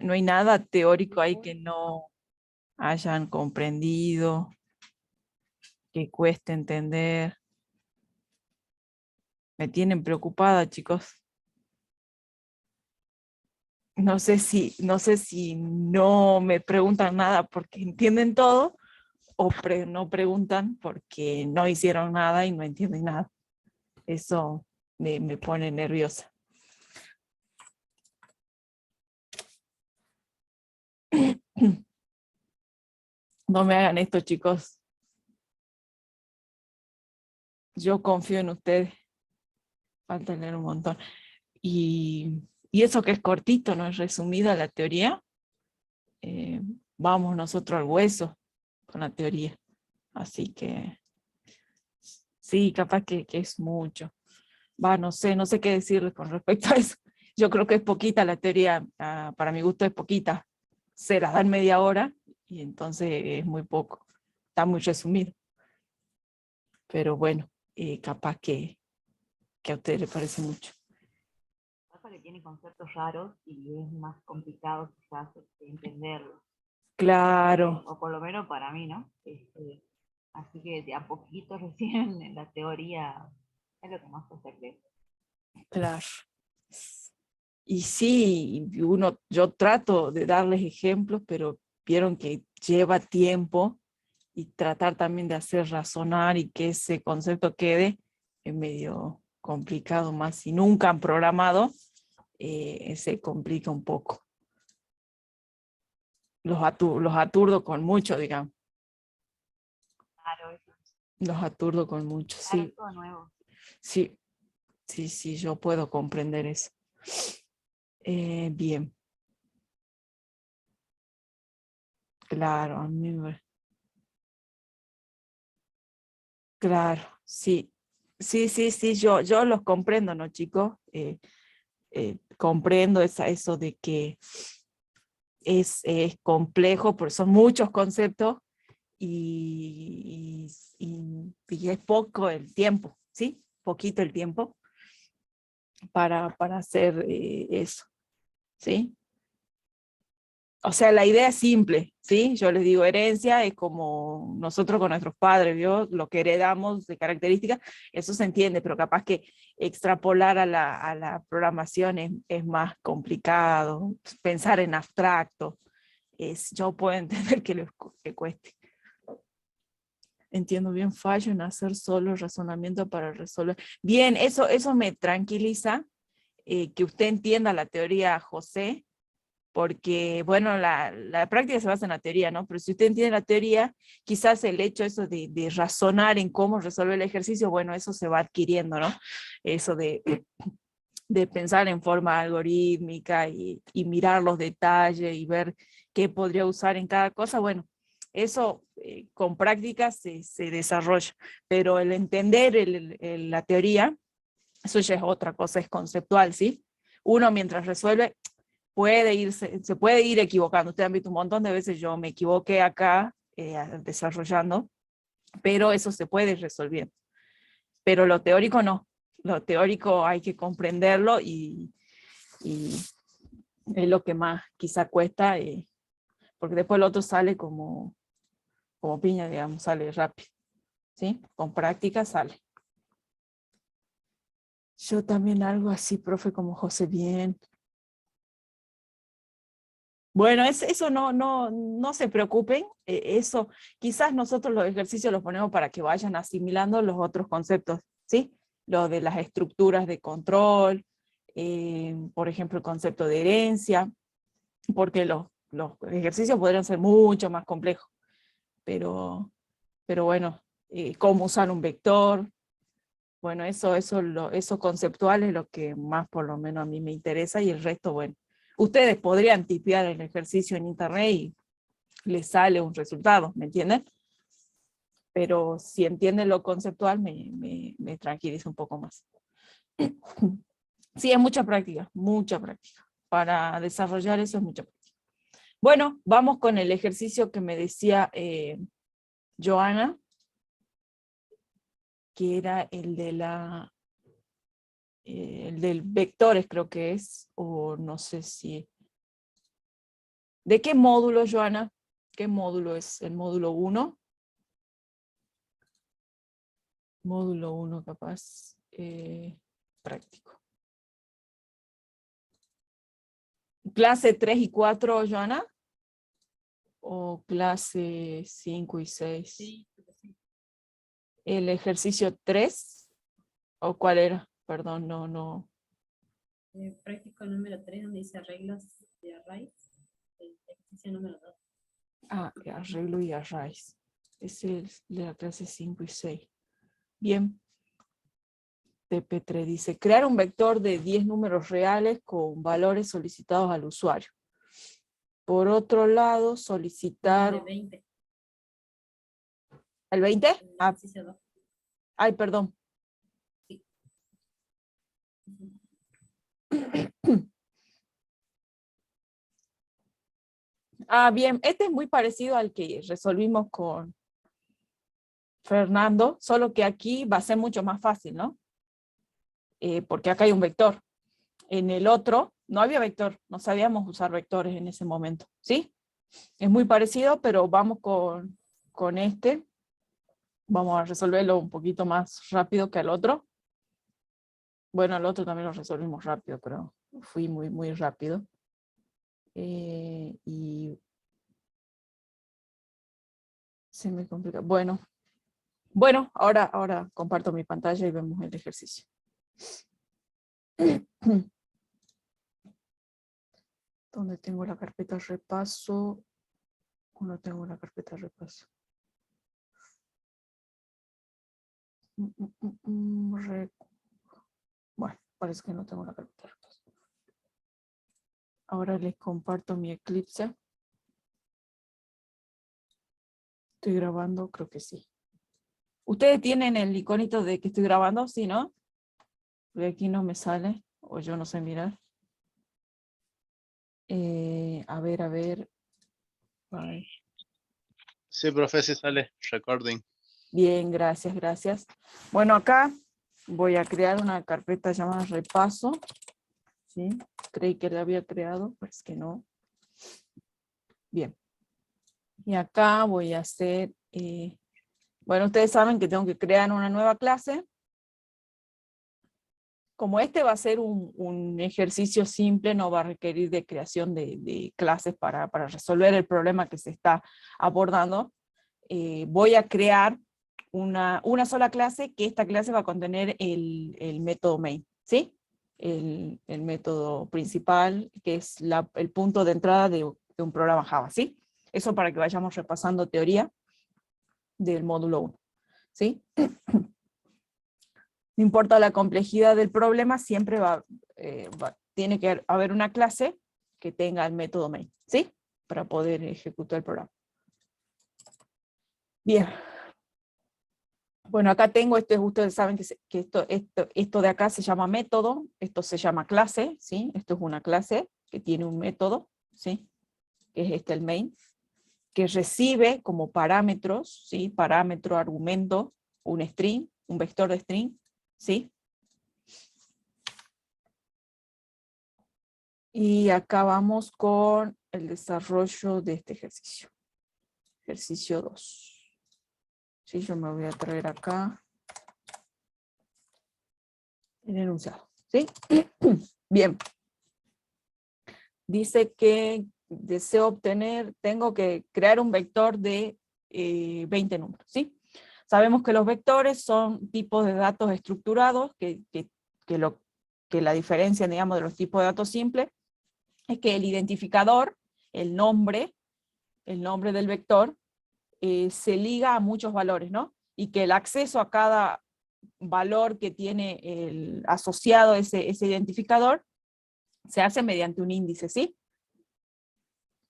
No hay nada teórico ahí que no hayan comprendido, que cueste entender. Me tienen preocupada, chicos. No sé si no me preguntan nada porque entienden todo o no preguntan porque no hicieron nada y no entienden nada. Eso me pone nerviosa. No me hagan esto, chicos. Yo confío en ustedes. Falta leer un montón. Y eso que es cortito, no es resumida la teoría. eh, Vamos nosotros al hueso con la teoría. Así que sí, capaz que es mucho. No sé qué decirles con respecto a eso. Yo creo que es poquita la teoría, para mi gusto es poquita. Se la dan media hora y entonces es muy poco. Está muy resumido. Pero bueno, capaz que a ustedes les parece mucho. Pasa que tiene conceptos raros y es más complicado quizás entenderlos. Claro, O por lo menos para mí, ¿no? Así que de a poquito recién en la teoría es lo que más se cree. claro. Y sí, yo trato de darles ejemplos, pero vieron que lleva tiempo y tratar también de hacer razonar y que ese concepto quede es medio complicado, más si nunca han programado, se complica un poco. Los aturdo con mucho, digamos. Claro, eso es Los aturdo con mucho, claro, sí, todo nuevo. sí, sí, yo puedo comprender eso. Bien, claro, claro, sí. Sí, yo los comprendo, ¿no, chicos? Comprendo eso de que es complejo, porque son muchos conceptos y es poco el tiempo, ¿sí? Poquito el tiempo para hacer eso, ¿sí? O sea, la idea es simple, ¿sí? Yo les digo, herencia es como nosotros con nuestros padres, ¿vio? Lo que heredamos de características, eso se entiende, pero capaz que extrapolar a la programación es más complicado, pensar en abstracto, yo puedo entender que cueste. Entiendo bien, fallo en hacer solo razonamiento para resolver. Bien, eso me tranquiliza, que usted entienda la teoría, José, porque, bueno, la práctica se basa en la teoría, ¿no? Pero si usted entiende la teoría, quizás el hecho eso de razonar en cómo resolver el ejercicio, bueno, eso se va adquiriendo, ¿no? Eso de pensar en forma algorítmica y mirar los detalles y ver qué podría usar en cada cosa, bueno, eso con práctica se desarrolla, pero el entender la teoría, eso ya es otra cosa, es conceptual, ¿sí? Uno mientras resuelve se puede ir equivocando. Usted ha visto un montón de veces yo me equivoqué acá desarrollando, pero eso se puede resolver. Pero lo teórico no. Lo teórico hay que comprenderlo y es lo que más quizá cuesta, porque después el otro sale como piña, digamos, sale rápido. ¿Sí? Con práctica sale. Yo también algo así, profe, como José, bien. Bueno, eso no se preocupen, eso quizás nosotros los ejercicios los ponemos para que vayan asimilando los otros conceptos, ¿sí? Lo de las estructuras de control, por ejemplo, el concepto de herencia, porque los ejercicios podrían ser mucho más complejos, pero bueno, cómo usar un vector, bueno, eso conceptual es lo que más por lo menos a mí me interesa y el resto, bueno, ustedes podrían tipear el ejercicio en internet y les sale un resultado, ¿me entienden? Pero si entienden lo conceptual me tranquiliza un poco más. Sí, es mucha práctica. Para desarrollar eso es mucha práctica. Bueno, vamos con el ejercicio que me decía Joana, que era el del vectores, creo que es, o no sé si ¿De qué módulo, Joana? ¿Qué módulo es? ¿El módulo 1? Módulo 1 capaz. Práctico. ¿Clase 3 y 4, Joana? ¿O clase 5 y 6? Sí. ¿El ejercicio 3? ¿O cuál era? Perdón, no. Práctico número 3, donde dice arreglos de arrays. El ejercicio número 2. Ah, arreglo y arrays. Es el de la clase 5 y 6. Bien. TP3 dice, crear un vector de 10 números reales con valores solicitados al usuario. Por otro lado, solicitar... De 20. ¿El 20? El Ah, ejercicio 2. ay, perdón. Sí. Ah, bien. Este es muy parecido al que resolvimos con Fernando, solo que aquí va a ser mucho más fácil, ¿no? Porque acá hay un vector. En el otro no había vector, no sabíamos usar vectores en ese momento, ¿sí? Es muy parecido, pero vamos con este. Vamos a resolverlo un poquito más rápido que el otro. Bueno, el otro también lo resolvimos rápido, pero fui muy rápido. Y se me complica. Bueno, ahora comparto mi pantalla y vemos el ejercicio. ¿Dónde tengo la carpeta repaso? ¿O no tengo la carpeta repaso? Bueno, parece que no tengo la carpeta repaso. Ahora les comparto mi Eclipse. ¿Estoy grabando? Creo que sí. ¿Ustedes tienen el iconito de que estoy grabando? Sí, ¿no? Porque aquí no me sale, o yo no sé mirar. A ver. Ay. Sí, profe, sí sale. Recording. Bien, gracias. Bueno, acá voy a crear una carpeta llamada repaso. ¿Sí? Creí que la había creado, pues que no. Bien. Y acá voy a hacer... bueno, ustedes saben que tengo que crear una nueva clase. Como este va a ser un ejercicio simple, no va a requerir de creación de clases para resolver el problema que se está abordando. Voy a crear una sola clase, que esta clase va a contener el método main, ¿sí? El método principal, que es el punto de entrada de un programa Java, ¿sí? Eso para que vayamos repasando teoría del módulo 1, ¿sí? No importa la complejidad del problema, siempre tiene que haber una clase que tenga el método main, ¿sí? Para poder ejecutar el programa. Bien. Bueno, acá tengo, ustedes saben que esto de acá se llama método, esto se llama clase, ¿sí? Esto es una clase que tiene un método, ¿sí? Que es el main, que recibe como parámetros, ¿sí? Parámetro, argumento, un string, un vector de string, ¿sí? Y acá vamos con el desarrollo de este ejercicio. Ejercicio 2. Sí, yo me voy a traer acá el enunciado, ¿sí? Bien. Dice que deseo obtener, tengo que crear un vector de 20 números, ¿sí? Sabemos que los vectores son tipos de datos estructurados, que la diferencia, digamos, de los tipos de datos simples es que el identificador, el nombre del vector, se liga a muchos valores, ¿no? Y que el acceso a cada valor que tiene asociado ese identificador se hace mediante un índice, ¿sí?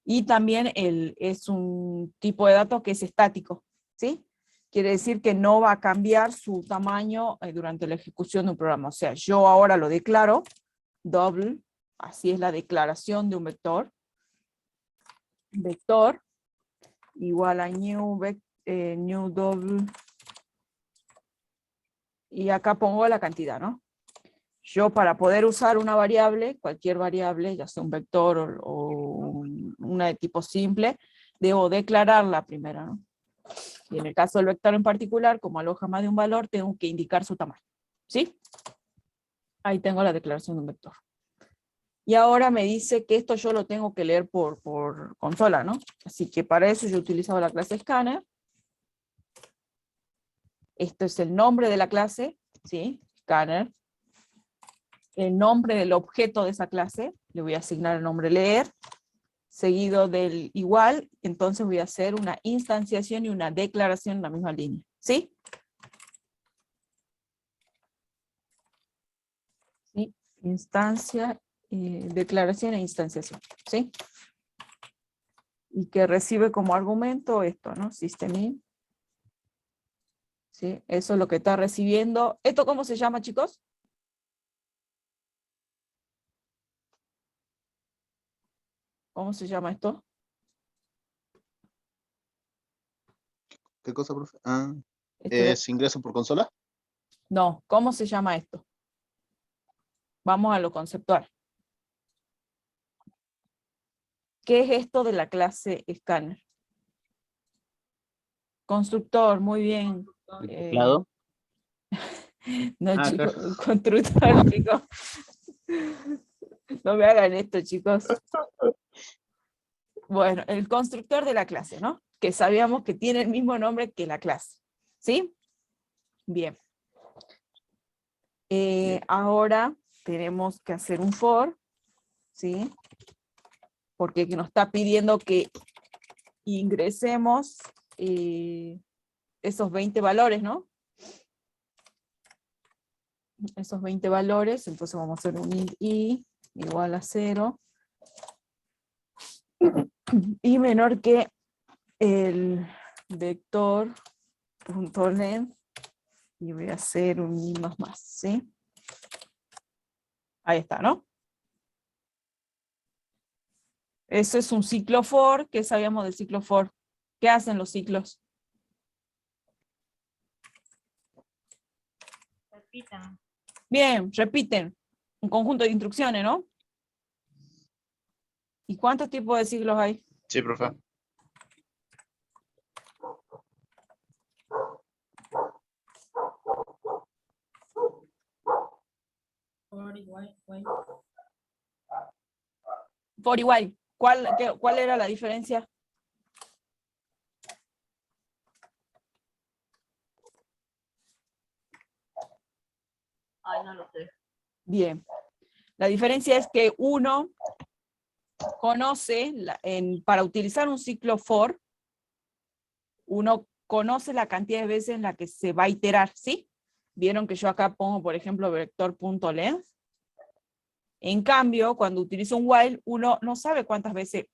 Y también es un tipo de dato que es estático, ¿sí? Quiere decir que no va a cambiar su tamaño durante la ejecución de un programa. O sea, yo ahora lo declaro, double, así es la declaración de un vector. Vector igual a new double. Y acá pongo la cantidad, ¿no? yo para poder usar una variable, cualquier variable, ya sea un vector una de tipo simple, debo declararla primero, ¿no? Y en el caso del vector en particular, como aloja más de un valor, tengo que indicar su tamaño. ¿Sí? Ahí tengo la declaración de un vector. Y ahora me dice que esto yo lo tengo que leer por consola, ¿no? Así que para eso yo he utilizado la clase scanner. Esto es el nombre de la clase, ¿sí? Scanner. El nombre del objeto de esa clase, le voy a asignar el nombre leer, seguido del igual, entonces voy a hacer una instanciación y una declaración en la misma línea, ¿sí? ¿Sí? Instancia, declaración e instanciación, ¿sí? Y que recibe como argumento esto, ¿no? System-in. ¿Sí? Eso es lo que está recibiendo. ¿Esto cómo se llama, chicos? ¿Cómo se llama esto? ¿Qué cosa, profe? Ah, Esto de- ¿es ingreso por consola? No, ¿cómo se llama esto? Vamos a lo conceptual. ¿Qué es esto de la clase scanner? Constructor, muy bien. ¿Teclado? No, Ah, chicos, claro. constructor, chicos. No me hagan esto, chicos. Bueno, el constructor de la clase, ¿no? Que sabíamos que tiene el mismo nombre que la clase. ¿Sí? Bien. Ahora tenemos que hacer un for, ¿sí? Porque nos está pidiendo que ingresemos esos 20 valores, ¿no? Esos 20 valores, entonces vamos a hacer un int i igual a 0 y menor que el vector punto length, y voy a hacer un i más, ¿sí? Ahí está, ¿no? Eso es un ciclo for. ¿Qué sabíamos del ciclo for? ¿Qué hacen los ciclos? Repita. Bien, repiten. Un conjunto de instrucciones, ¿no? ¿Y cuántos tipos de ciclos hay? Sí, profe. For igual, For igual. ¿Cuál era la diferencia? Ay, no lo sé. Bien. La diferencia es que uno conoce, para utilizar un ciclo for, uno conoce la cantidad de veces en la que se va a iterar, ¿sí? Vieron que yo acá pongo, por ejemplo, vector.length. En cambio, cuando utilizo un while, uno no sabe cuántas veces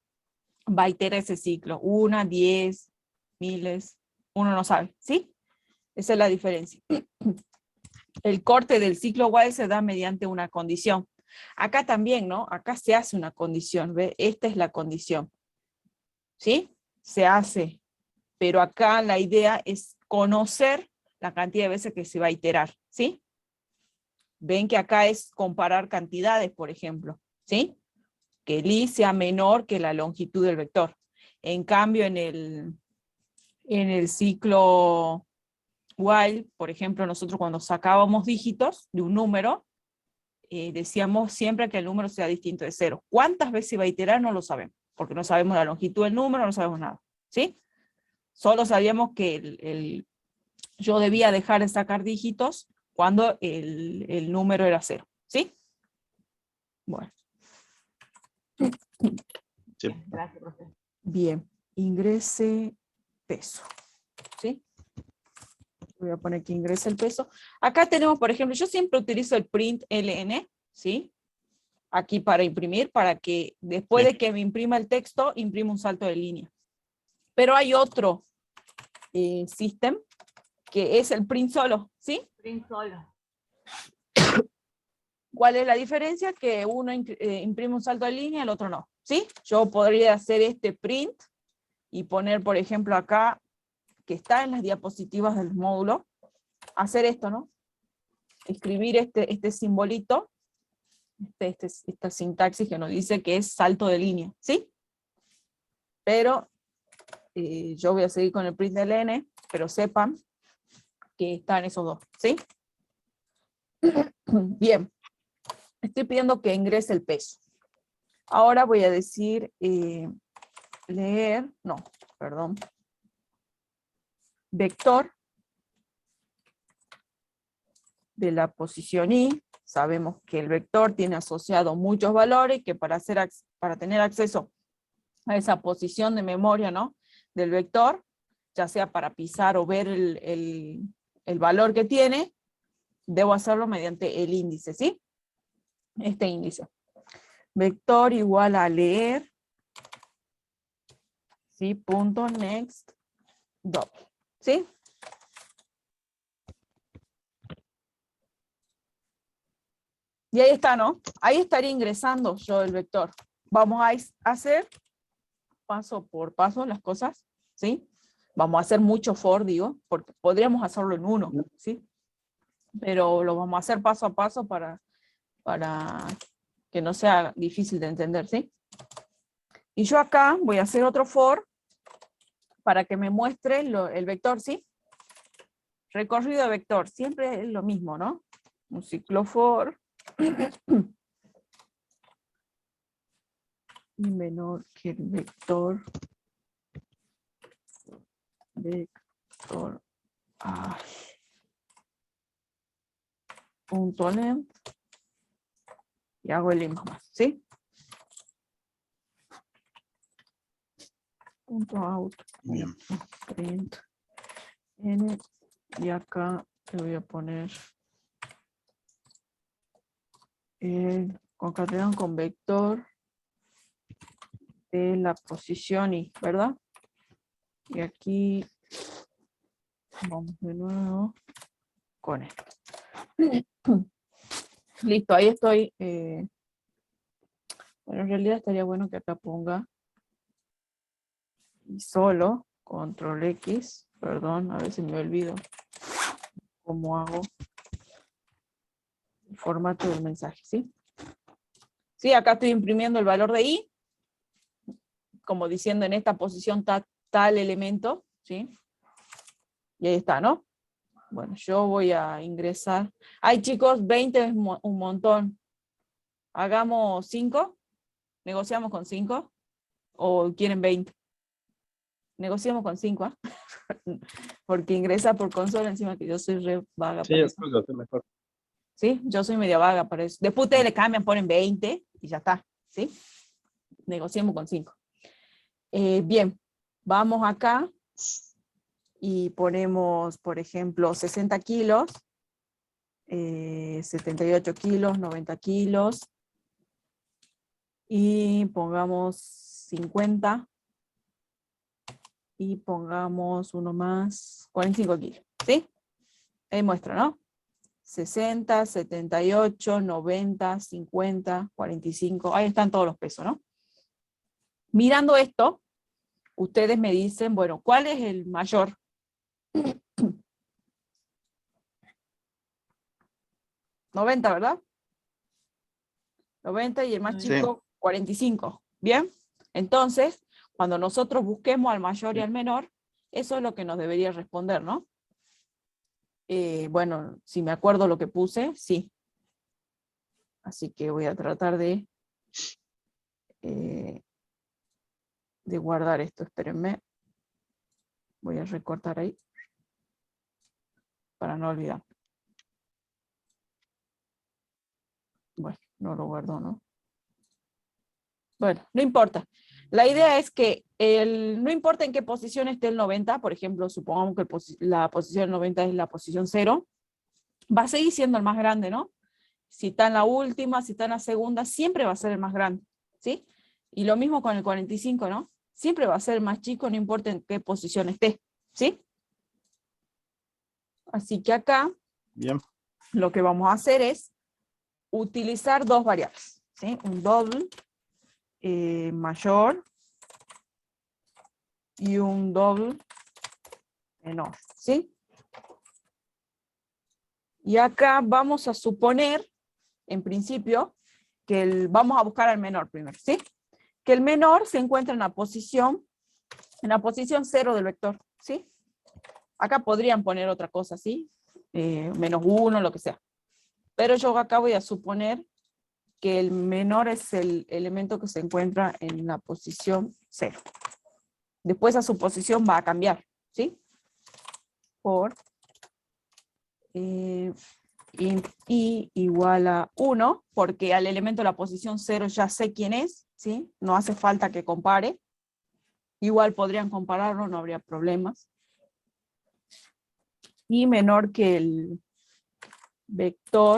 va a iterar ese ciclo. 1, 10, miles, uno no sabe, ¿sí? Esa es la diferencia. El corte del ciclo while se da mediante una condición. Acá también, ¿no? Acá se hace una condición, ¿ve? Esta es la condición, ¿sí? Se hace, pero acá la idea es conocer la cantidad de veces que se va a iterar, ¿sí? Ven que acá es comparar cantidades, por ejemplo, ¿sí? Que el i sea menor que la longitud del vector. En cambio, en el ciclo while, por ejemplo, nosotros cuando sacábamos dígitos de un número, decíamos siempre que el número sea distinto de 0. ¿Cuántas veces va a iterar? No lo sabemos, porque no sabemos la longitud del número, no sabemos nada, ¿sí? Solo sabíamos que yo debía dejar de sacar dígitos cuando el número era 0, ¿sí? Bueno. Sí. Gracias, profe. Bien, ingrese peso, ¿sí? Voy a poner que ingrese el peso. Acá tenemos, por ejemplo, yo siempre utilizo el print ln, ¿sí? Aquí para imprimir, para que después Sí. de que me imprima el texto, imprima un salto de línea. Pero hay otro system, que es el print solo, ¿sí? Print solo. ¿Cuál es la diferencia? Que uno imprime un salto de línea, el otro no, ¿sí? Yo podría hacer este print y poner, por ejemplo, acá, que está en las diapositivas del módulo, hacer esto, ¿no? escribir este simbolito, esta sintaxis que nos dice que es salto de línea, ¿sí? Pero yo voy a seguir con el print del n, pero sepan que están esos dos, ¿sí? Bien, estoy pidiendo que ingrese el peso. Ahora voy a decir vector de la posición y. Sabemos que el vector tiene asociado muchos valores, que para tener acceso a esa posición de memoria, ¿no?, del vector, ya sea para pisar o ver el valor que tiene, debo hacerlo mediante el índice, ¿sí? Este índice. Vector igual a leer, ¿sí? Punto next doble, ¿sí? Y ahí está, ¿no? Ahí estaría ingresando yo el vector. Vamos a hacer paso por paso las cosas, ¿sí? Vamos a hacer mucho for, digo, porque podríamos hacerlo en uno, ¿sí? Pero lo vamos a hacer paso a paso para que no sea difícil de entender, ¿sí? Y yo acá voy a hacer otro for para que me muestre el vector, ¿sí? Recorrido de vector, siempre es lo mismo, ¿no? Un ciclo for y menor que el vector punto length y hago el length más, ¿sí? Punto out, Bien. print n, y acá le voy a poner concatenan con vector de la posición y, ¿verdad? Y aquí vamos de nuevo con esto. Listo, ahí estoy. Bueno, en realidad estaría bueno que acá ponga y solo, control X, perdón, a veces me olvido cómo hago el formato del mensaje, ¿sí? Sí, acá estoy imprimiendo el valor de I, como diciendo en esta posición tal elemento, ¿sí? Y ahí está, ¿no? Bueno, yo voy a ingresar. Ay, chicos, 20 es un montón. Hagamos 5. ¿Negociamos con 5? ¿O quieren 20? Negociamos con 5, ¿ah? Porque ingresa por consola, encima que yo soy re vaga Sí, para yo eso. creo que lo sé mejor. ¿Sí? Yo soy media vaga para eso. Después ustedes le cambian, ponen 20 y ya está. ¿Sí? Negociemos con 5. Bien, vamos acá y ponemos, por ejemplo, 60 kilos, 78 kilos, 90 kilos, y pongamos 50, y pongamos uno más, 45 kilos, ¿sí? Ahí muestra, ¿no? 60, 78, 90, 50, 45, ahí están todos los pesos, ¿no? Mirando esto, ustedes me dicen, bueno, ¿cuál es el mayor? 90, ¿verdad? 90 y el más Sí. chico, 45. ¿Bien? Entonces, cuando nosotros busquemos al mayor y al menor, eso es lo que nos debería responder, ¿no? Bueno, si me acuerdo lo que puse, sí. Así que voy a tratar de guardar esto. Espérenme. Voy a recortar ahí para no olvidar. Bueno, no lo guardo, ¿no? Bueno, no importa. La idea es que no importa en qué posición esté el 90, por ejemplo, supongamos que la posición 90 es la posición 0, va a seguir siendo el más grande, ¿no? Si está en la última, si está en la segunda, siempre va a ser el más grande, ¿sí? Y lo mismo con el 45, ¿no? Siempre va a ser el más chico, no importa en qué posición esté, ¿sí? Así que acá, Bien. lo que vamos a hacer es utilizar dos variables, ¿sí? Un doble mayor y un doble menor, ¿sí? Y acá vamos a suponer, en principio, que vamos a buscar al menor primero, ¿sí? Que el menor se encuentra en la posición 0 del vector, ¿sí? Acá podrían poner otra cosa, ¿sí? -1, lo que sea. Pero yo acá voy a suponer que el menor es el elemento que se encuentra en la posición 0. Después a su posición va a cambiar, ¿sí? Por int i igual a 1, porque al elemento de la posición 0 ya sé quién es, ¿sí? No hace falta que compare. Igual podrían compararlo, no habría problemas. Y menor que el vector.length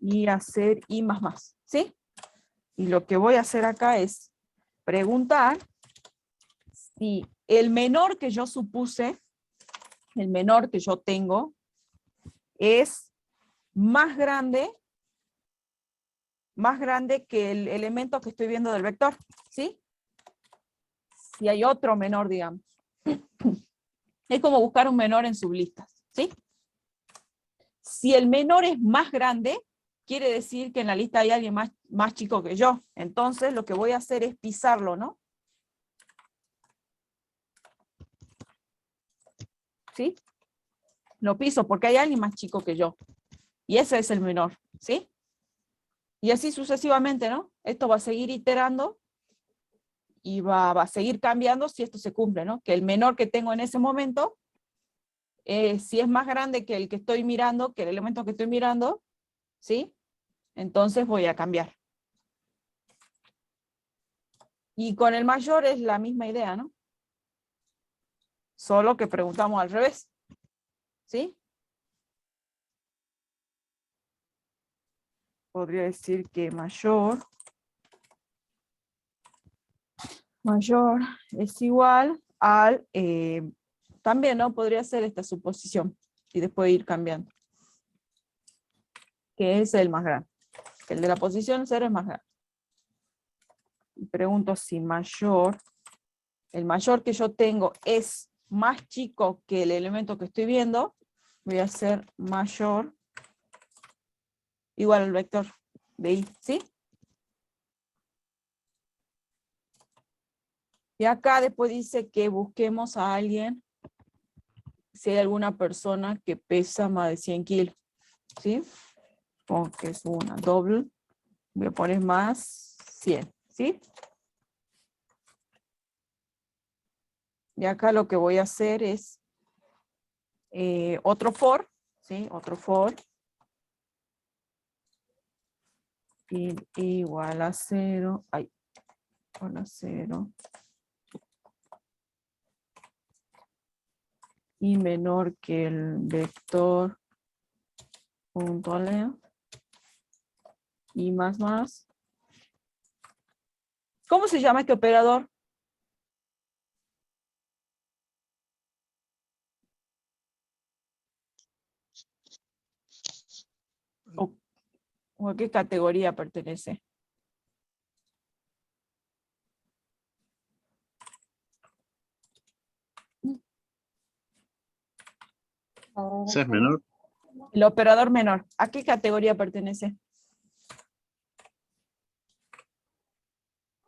y hacer i más, ¿sí? Y lo que voy a hacer acá es preguntar si el menor que yo supuse, el menor que yo tengo, es más grande que el elemento que estoy viendo del vector, ¿sí? Si hay otro menor, digamos. Es como buscar un menor en sublistas, ¿sí? Si el menor es más grande, quiere decir que en la lista hay alguien más chico que yo. Entonces lo que voy a hacer es pisarlo, ¿no? ¿Sí? Lo piso porque hay alguien más chico que yo. Y ese es el menor, ¿sí? Y así sucesivamente, ¿no? Esto va a seguir iterando y va a seguir cambiando si esto se cumple, ¿no? Que el menor que tengo en ese momento, si es más grande que el que estoy mirando, que el elemento que estoy mirando, ¿sí? Entonces voy a cambiar. Y con el mayor es la misma idea, ¿no? Solo que preguntamos al revés, ¿sí? Podría decir que mayor es igual al, también, ¿no? Podría ser esta suposición y después ir cambiando. Que es el más grande. Que el de la posición 0 es más grande. Y pregunto si el mayor que yo tengo es más chico que el elemento que estoy viendo. Voy a hacer mayor igual al vector de i, ¿sí? Y acá después dice que busquemos a alguien, si hay alguna persona que pesa más de 100 kilos, ¿sí? Porque es una doble, voy a poner más 100, ¿sí? Y acá lo que voy a hacer es otro for, ¿sí? Otro for. Igual a 0, igual a 0. Y menor que el vector punto length. Y más. ¿Cómo se llama este operador? ¿O a qué categoría pertenece? Ese es menor. El operador menor. ¿A qué categoría pertenece?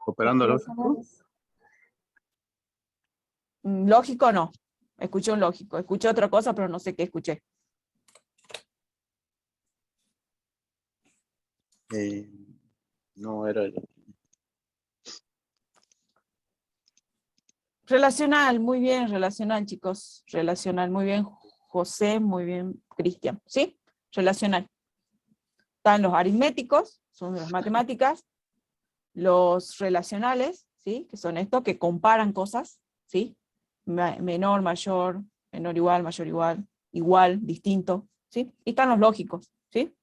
Operando lógico. Lógico no. Escuché un lógico. Escuché otra cosa, pero no sé qué escuché. No era el. Relacional, muy bien, relacional, chicos. Relacional, muy bien, José, muy bien, Cristian. ¿Sí? Relacional. Están los aritméticos, son las matemáticas, los relacionales, ¿sí? Que son estos que comparan cosas, ¿sí? Menor, mayor, igual, mayor, igual, distinto, ¿sí? Y están los lógicos, ¿sí?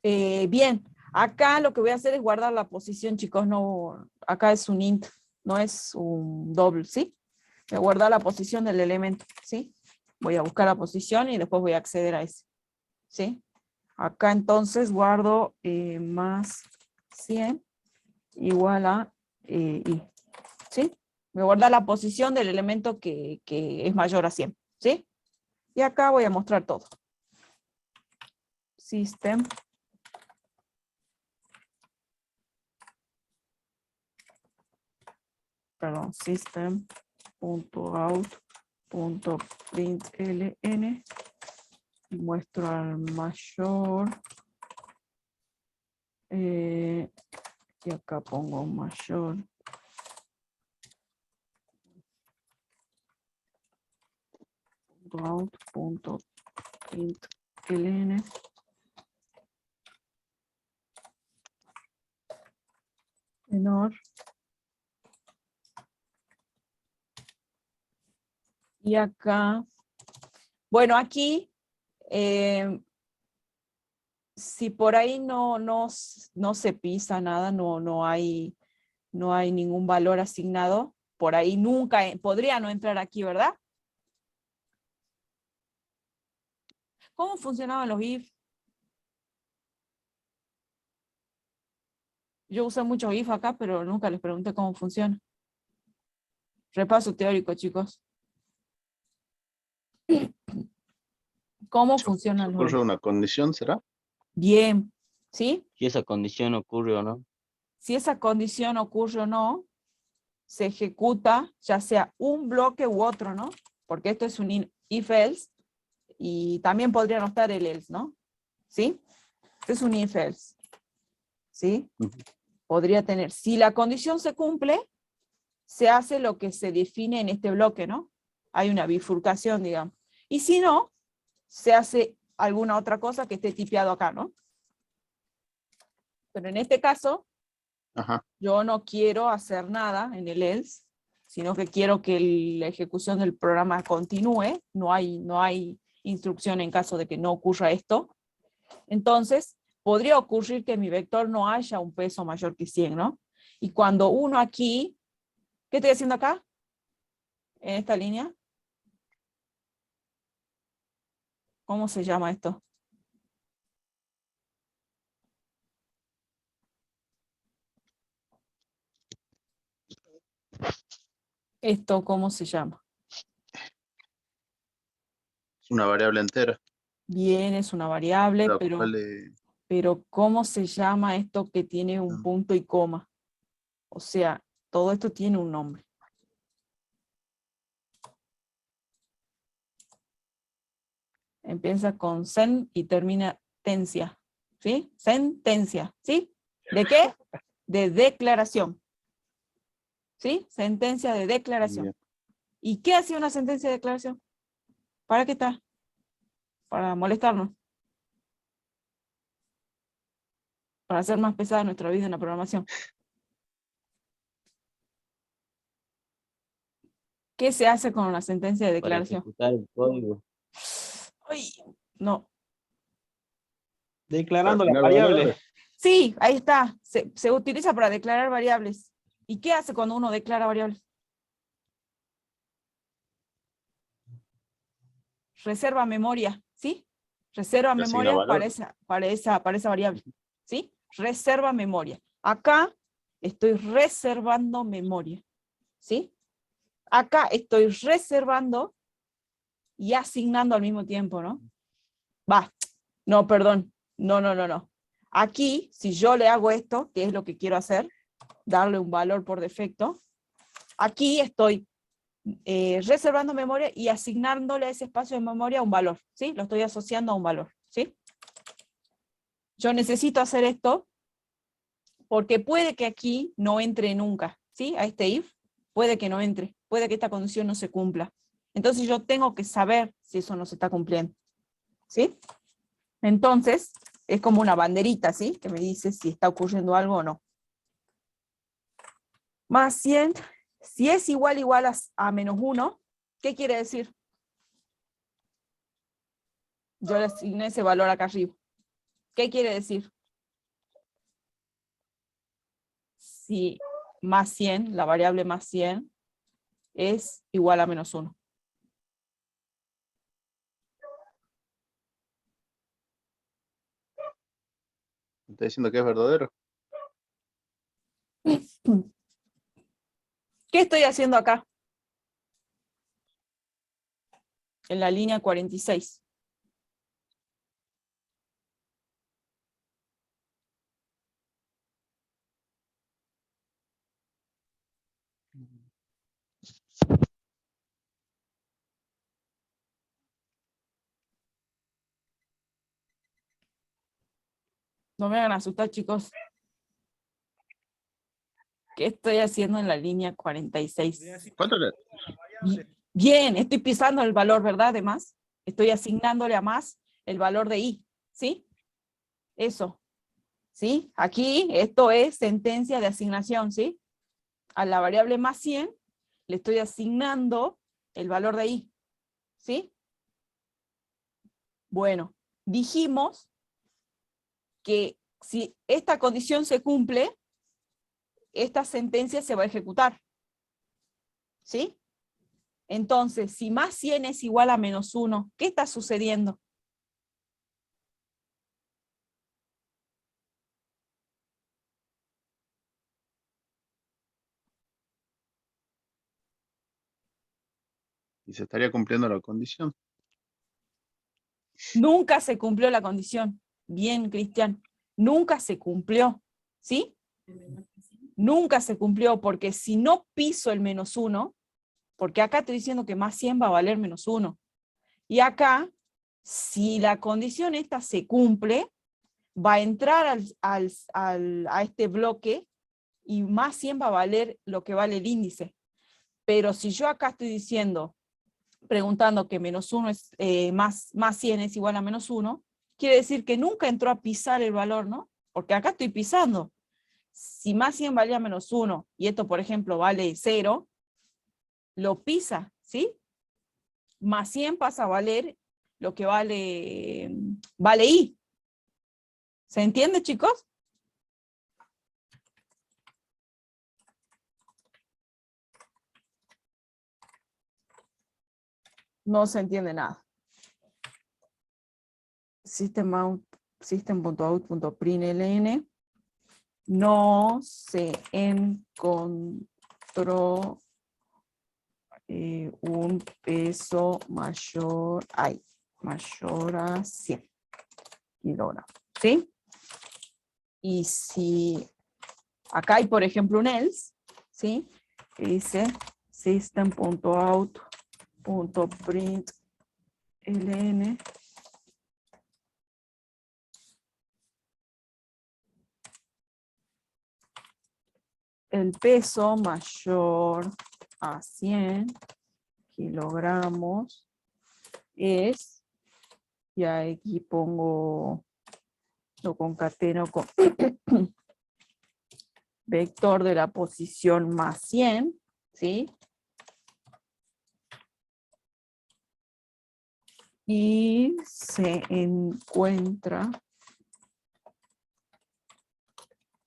Bien, acá lo que voy a hacer es guardar la posición, chicos, no, acá es un int, no es un double, ¿sí? Voy a guardar la posición del elemento, ¿sí? Voy a buscar la posición y después voy a acceder a ese, ¿sí? Acá entonces guardo más 100 igual a i, ¿sí? Voy a guardar la posición del elemento que es mayor a 100, ¿sí? Y acá voy a mostrar todo. System. Perdón, system.out.println. Muestro al mayor. Y acá pongo mayor. Out.println. Menor. Y acá, bueno, aquí, si por ahí no se pisa nada, no hay ningún valor asignado, por ahí nunca, podría no entrar aquí, ¿verdad? ¿Cómo funcionaban los if? Yo usé muchos if acá, pero nunca les pregunté cómo funciona. Repaso teórico, chicos. ¿Cómo ¿Se funcionan los ocurre if? una condición, será? Bien, ¿sí? Si esa condición ocurre o no. Si esa condición ocurre o no, se ejecuta ya sea un bloque u otro, ¿no? Porque esto es un if-else y también podría no estar el else, ¿no? ¿Sí? Este es un if-else. ¿Sí? Ujú. Podría tener, si la condición se cumple, se hace lo que se define en este bloque, ¿no? Hay una bifurcación, digamos. Y si no, se hace alguna otra cosa que esté tipeado acá, ¿no? Pero en este caso, Ajá. yo no quiero hacer nada en el else, sino que quiero que la ejecución del programa continúe, no hay instrucción en caso de que no ocurra esto. Entonces, podría ocurrir que en mi vector no haya un peso mayor que 100, ¿no? Y cuando uno aquí, ¿qué estoy haciendo acá? En esta línea. ¿Cómo se llama esto? ¿Esto cómo se llama? Es una variable entera, Bien, es una variable, la cual pero ¿cómo se llama esto que tiene un punto y coma? O sea, todo esto tiene un nombre. Empieza con sen y termina tencia. ¿Sí? Sentencia. ¿Sí? ¿De qué? De declaración. ¿Sí? Sentencia de declaración. Bien. ¿Y qué hace una sentencia de declaración? ¿Para qué está? Para molestarnos. Para hacer más pesada nuestra vida en la programación. ¿Qué se hace con una sentencia de Para declaración? ejecutar el código. Ay, no. Para Declarando la asignar variable. variables. Sí, ahí está. Se utiliza para declarar variables. ¿Y qué hace cuando uno declara variables? Reserva memoria, ¿sí? Reserva Le asigna memoria valor. para esa variable, ¿sí? Reserva memoria. Acá estoy reservando memoria, ¿sí? Acá estoy reservando y asignando al mismo tiempo, ¿no? No, perdón. No. Aquí, si yo le hago esto, que es lo que quiero hacer, darle un valor por defecto, aquí estoy reservando memoria y asignándole a ese espacio de memoria un valor, ¿sí? Lo estoy asociando a un valor, ¿sí? Yo necesito hacer esto porque puede que aquí no entre nunca, ¿sí? A este if, puede que no entre, puede que esta condición no se cumpla. Entonces yo tengo que saber si eso no se está cumpliendo, ¿sí? Entonces, es como una banderita, ¿sí? Que me dice si está ocurriendo algo o no. Más 100, si es igual a menos 1, ¿qué quiere decir? Yo le asigné ese valor acá arriba. ¿Qué quiere decir? Si más 100, la variable más 100, es igual a menos 1. Está diciendo que es verdadero. ¿Qué ¿Qué estoy haciendo acá? En la línea 46. No me hagan asustar, chicos. ¿Qué estoy haciendo en la línea 46? ¿Cuánto le? Bien, estoy pisando el valor, ¿verdad? De más. Estoy asignándole a más el valor de I, ¿sí? Eso, ¿sí? Aquí esto es sentencia de asignación, ¿sí? A la variable más 100 le estoy asignando el valor de I, ¿sí? Bueno, dijimos que si esta condición se cumple, esta sentencia se va a ejecutar, ¿sí? Entonces, si más 100 es igual a menos 1, ¿qué está sucediendo? Y se estaría cumpliendo la condición. Nunca se cumplió la condición. Bien, Cristian. Nunca se cumplió, ¿sí? Nunca se cumplió, porque si no piso el menos 1, porque acá estoy diciendo que más 100 va a valer menos 1. Y acá, si la condición esta se cumple, va a entrar a este bloque y más 100 va a valer lo que vale el índice. Pero si yo acá estoy diciendo, preguntando que menos 1 es, más 100 es igual a menos 1, quiere decir que nunca entró a pisar el valor, ¿no? Porque acá estoy pisando. Si más 100 valía menos 1, y esto, por ejemplo, vale 0, lo pisa, ¿sí? Más 100 pasa a valer lo que vale I. ¿Se entiende, chicos? No se entiende nada. System.out.println no se encontró un peso mayor a 100 kilogramos, ¿sí? Y si acá hay, por ejemplo, un else, ¿sí? Que dice system.out.println el peso mayor a 100 kilogramos es, y aquí pongo, lo concateno con vector de la posición más 100, ¿sí? Y se encuentra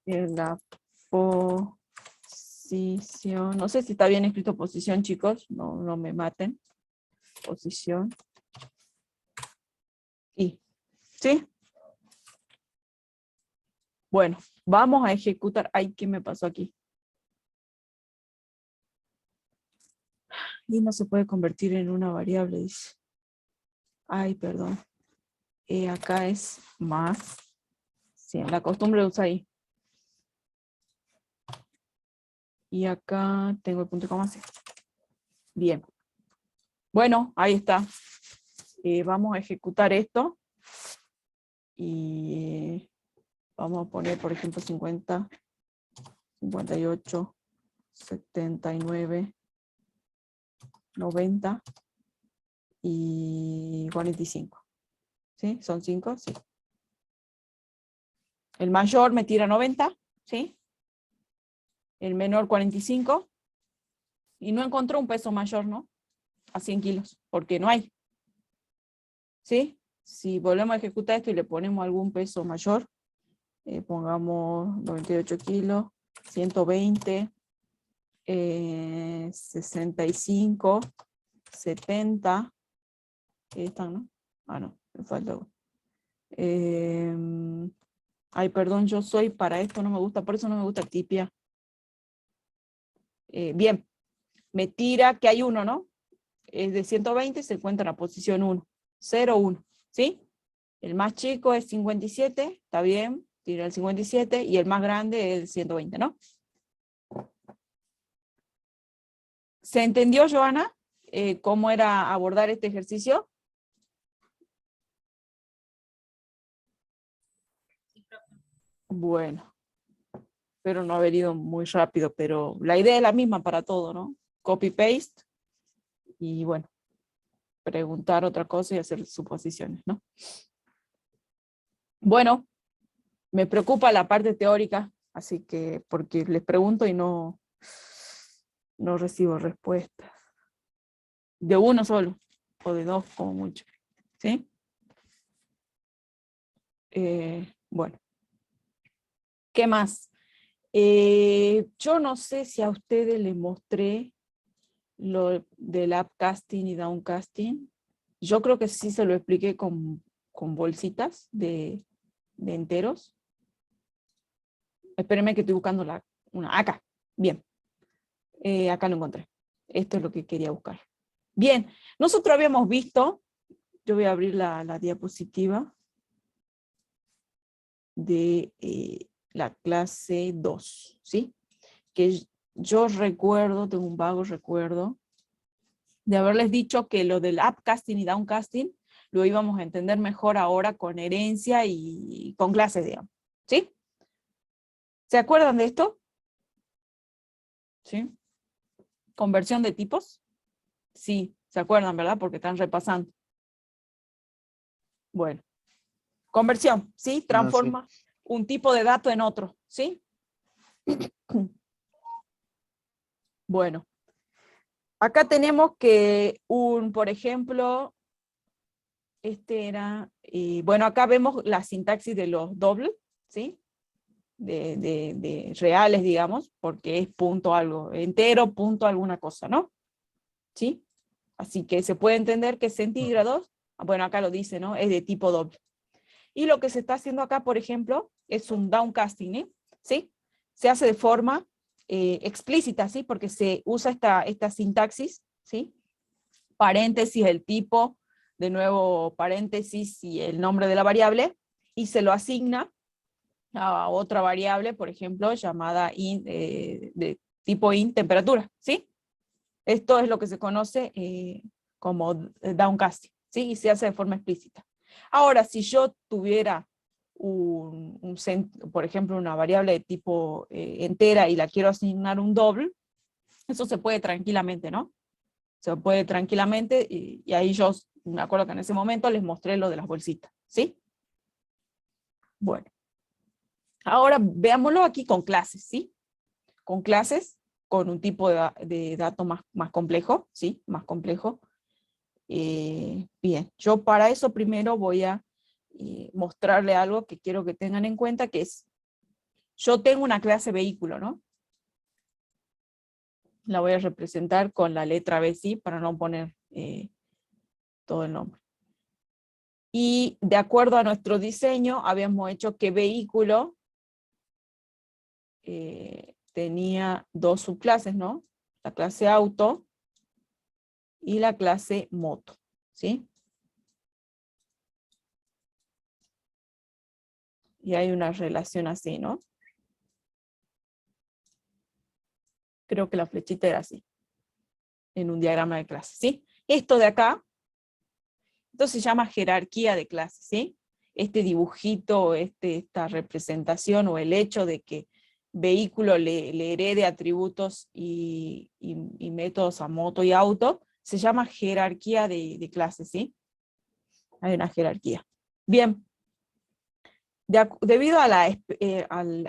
en la posición, no sé si está bien escrito posición, chicos, no me maten. Posición. Y, ¿sí? Bueno, vamos a ejecutar. Ay, ¿qué me pasó aquí? Y no se puede convertir en una variable, dice. Ay, perdón. Acá es más 100. La costumbre usa ahí. Y acá tengo el punto y coma 100. Bien. Bueno, ahí está. Vamos a ejecutar esto. Y vamos a poner, por ejemplo, 50, 58, 79, 90 y 45. ¿Sí? ¿Son 5? Sí. El mayor me tira 90, ¿sí? El menor 45. Y no encontró un peso mayor, ¿no? A 100 kilos, porque no hay. ¿Sí? Si volvemos a ejecutar esto y le ponemos algún peso mayor, pongamos 98 kilos, 120, 65, 70, ahí están, ¿no? Ah, no, me falta uno. Ay, perdón, yo soy para esto, no me gusta, por eso no me gusta tipia. Bien, me tira que hay 1, ¿no? Es de 120, se encuentra en la posición 1. 0, 1, ¿sí? El más chico es 57, está bien, tira el 57, y el más grande es 120, ¿no? ¿Se entendió, Joana, cómo era abordar este ejercicio? Bueno, espero no haber ido muy rápido, pero la idea es la misma para todo, ¿no? Copy-paste, y bueno, preguntar otra cosa y hacer suposiciones, ¿no? Bueno, me preocupa la parte teórica, así que, porque les pregunto y no recibo respuestas. De uno solo, o de dos como mucho, ¿sí? Bueno, ¿qué más? Yo no sé si a ustedes les mostré lo del upcasting y downcasting. Yo creo que sí se lo expliqué con bolsitas de enteros. Espérenme que estoy buscando una. Acá, bien. Acá lo encontré. Esto es lo que quería buscar. Bien, nosotros habíamos visto, yo voy a abrir la diapositiva de la clase 2, ¿sí? Que yo recuerdo, tengo un vago recuerdo, de haberles dicho que lo del upcasting y downcasting lo íbamos a entender mejor ahora con herencia y con clases, digamos, ¿sí? ¿Se acuerdan de esto? ¿Sí? ¿Conversión de tipos? Sí, se acuerdan, ¿verdad? Porque están repasando. Bueno, conversión, ¿sí? Sí. Transforma un tipo de dato en otro, ¿sí? Bueno, acá tenemos que por ejemplo, este era, bueno, acá vemos la sintaxis de los dobles, ¿sí? De reales, digamos, porque es punto algo, entero, punto alguna cosa, ¿no? ¿Sí? Así que se puede entender que centígrados, bueno, acá lo dice, ¿no? Es de tipo doble. Y lo que se está haciendo acá, por ejemplo, es un downcasting, ¿eh? ¿Sí? Se hace de forma explícita, ¿sí? Porque se usa esta sintaxis, ¿sí? Paréntesis, el tipo, de nuevo paréntesis y el nombre de la variable, y se lo asigna a otra variable, por ejemplo, llamada de tipo int temperatura, ¿sí? Esto es lo que se conoce como downcasting, ¿sí? Y se hace de forma explícita. Ahora, si yo tuviera por ejemplo, una variable de tipo entera y la quiero asignar un doble, eso se puede tranquilamente, ¿no? Se puede tranquilamente, y ahí yo me acuerdo que en ese momento les mostré lo de las bolsitas, ¿sí? Bueno. Ahora veámoslo aquí con clases, ¿sí? Con clases, con un tipo de dato más complejo, ¿sí? Más complejo. Bien, yo para eso primero voy a mostrarle algo que quiero que tengan en cuenta, que es, yo tengo una clase vehículo, ¿no? La voy a representar con la letra B, ¿sí? Para no poner todo el nombre. Y de acuerdo a nuestro diseño, habíamos hecho que vehículo tenía dos subclases, ¿no? La clase auto y la clase moto, ¿sí? Y hay una relación así, ¿no? Creo que la flechita era así, en un diagrama de clase, ¿sí? Esto de acá, esto se llama jerarquía de clase, ¿sí? Este dibujito, esta representación o el hecho de que vehículo le herede atributos y métodos a moto y auto, se llama jerarquía de clases, ¿sí? Hay una jerarquía. Bien. Debido a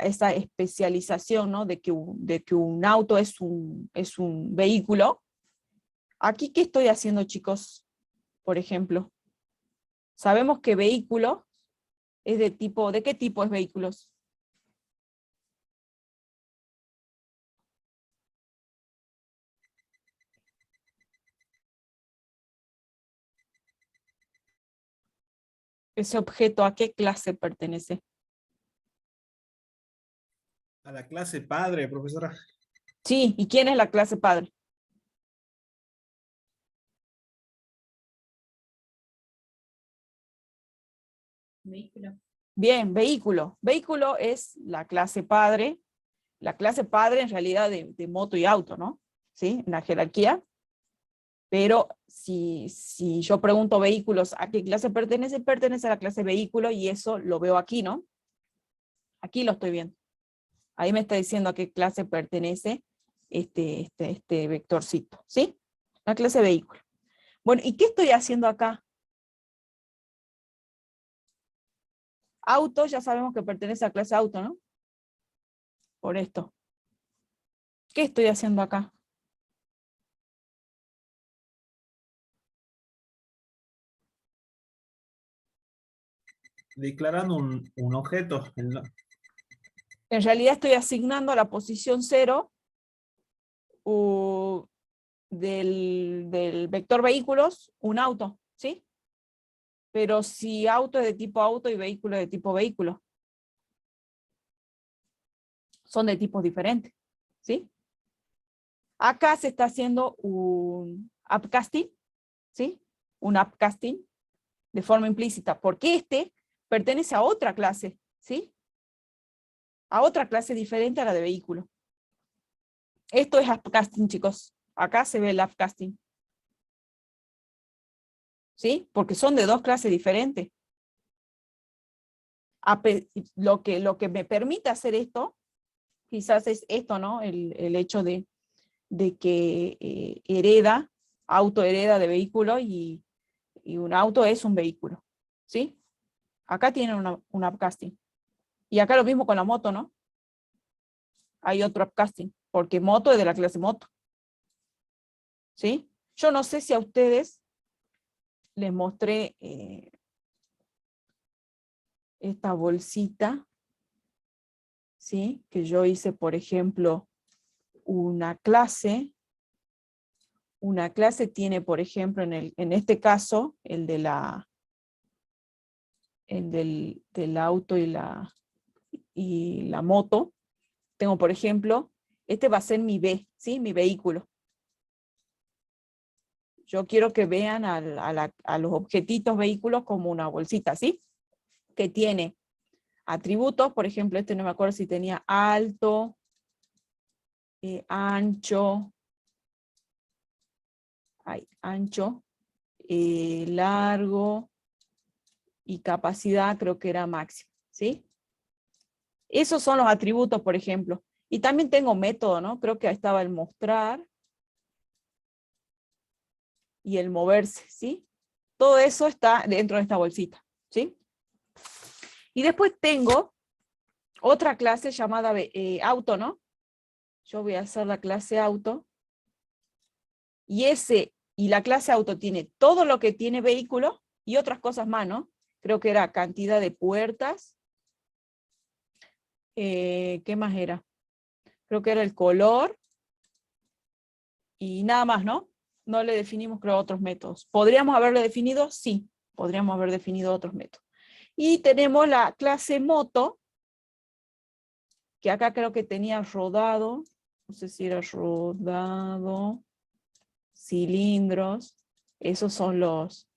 esa especialización, ¿no? de que un auto es un vehículo, aquí, ¿qué estoy haciendo, chicos? Por ejemplo, sabemos que vehículo es ¿de qué tipo es vehículos? Ese objeto, ¿a qué clase pertenece? A la clase padre, profesora. Sí, ¿y quién es la clase padre? Vehículo. Bien, vehículo. Vehículo es la clase padre. La clase padre en realidad de moto y auto, ¿no? ¿Sí? En la jerarquía. Pero si yo pregunto vehículos, ¿a qué clase pertenece? Pertenece a la clase vehículo y eso lo veo aquí, ¿no? Aquí lo estoy viendo. Ahí me está diciendo a qué clase pertenece este vectorcito, ¿sí? La clase vehículo. Bueno, ¿y qué estoy haciendo acá? Auto, ya sabemos que pertenece a clase auto, ¿no? Por esto. ¿Qué estoy haciendo acá? Declarando un objeto. En realidad estoy asignando a la posición 0 del vector vehículos un auto, ¿sí? Pero si auto es de tipo auto y vehículo es de tipo vehículo, son de tipos diferentes, ¿sí? Acá se está haciendo un upcasting, ¿sí? Un upcasting de forma implícita, porque este pertenece a otra clase, ¿sí? A otra clase diferente a la de vehículo. Esto es upcasting, chicos. Acá se ve el upcasting. ¿Sí? Porque son de dos clases diferentes. Lo que me permite hacer esto, quizás es esto, ¿no? El hecho de que auto hereda de vehículo y un auto es un vehículo. ¿Sí? Acá tienen un upcasting. Y acá lo mismo con la moto, ¿no? Hay otro upcasting, porque moto es de la clase moto. ¿Sí? Yo no sé si a ustedes les mostré esta bolsita, ¿sí? Que yo hice, por ejemplo, una clase tiene, por ejemplo, en este caso, el del auto y la moto. Tengo, por ejemplo, este va a ser mi B, ¿sí? Mi vehículo. Yo quiero que vean a los objetitos vehículos como una bolsita, ¿sí? Que tiene atributos, por ejemplo, este no me acuerdo si tenía alto, ancho, largo y capacidad, creo que era máximo, ¿sí? Esos son los atributos, por ejemplo. Y también tengo método, ¿no? Creo que ahí estaba el mostrar y el moverse, ¿sí? Todo eso está dentro de esta bolsita, ¿sí? Y después tengo otra clase llamada auto, ¿no? Yo voy a hacer la clase auto. Y la clase auto tiene todo lo que tiene vehículo y otras cosas más, ¿no? Creo que era cantidad de puertas. ¿Qué más era? Creo que era el color. Y nada más, ¿no? No le definimos, creo, otros métodos. ¿Podríamos haberle definido? Sí, podríamos haber definido otros métodos. Y tenemos la clase moto, que acá creo que tenía rodado, no sé si era rodado, cilindros, esos son los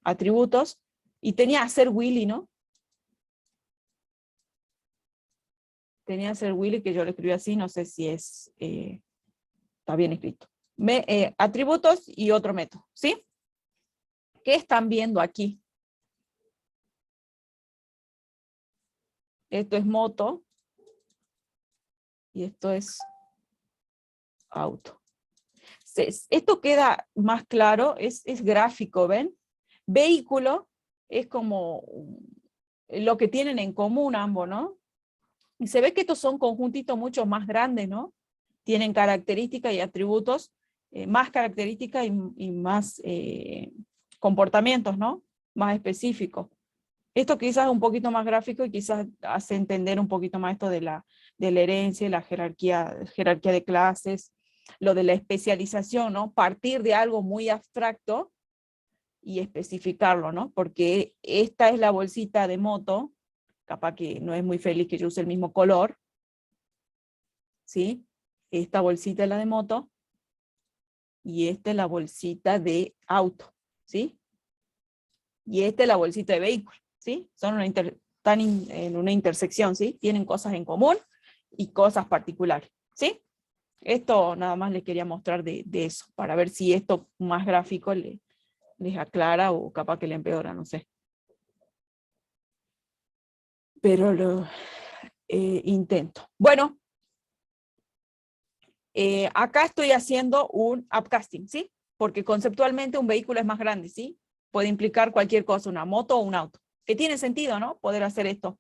atributos, y tenía hacer Willy, ¿no? Tenía hacer Willy, que yo lo escribí así, no sé si está bien escrito. Atributos y otro método, ¿sí? ¿Qué están viendo aquí? Esto es moto, y esto es auto. Esto queda más claro, es gráfico, ¿ven? Vehículo es como lo que tienen en común ambos, ¿no? Y se ve que estos son conjuntitos mucho más grandes, ¿no? Tienen características y atributos, más características y más comportamientos, ¿no? Más específicos. Esto quizás es un poquito más gráfico y quizás hace entender un poquito más esto de la herencia, la jerarquía de clases, lo de la especialización, ¿no? Partir de algo muy abstracto y especificarlo, ¿no? Porque esta es la bolsita de moto, capaz que no es muy feliz que yo use el mismo color, ¿sí? Esta bolsita es la de moto y esta es la bolsita de auto, ¿sí? Y esta es la bolsita de vehículo, ¿sí? Están en una intersección, ¿sí? Tienen cosas en común y cosas particulares, ¿sí? Esto nada más les quería mostrar de eso, para ver si esto más gráfico les aclara o capaz que le empeora, no sé. Pero lo intento. Bueno, acá estoy haciendo un upcasting, ¿sí? Porque conceptualmente un vehículo es más grande, ¿sí? Puede implicar cualquier cosa, una moto o un auto. Que tiene sentido, ¿no? Poder hacer esto.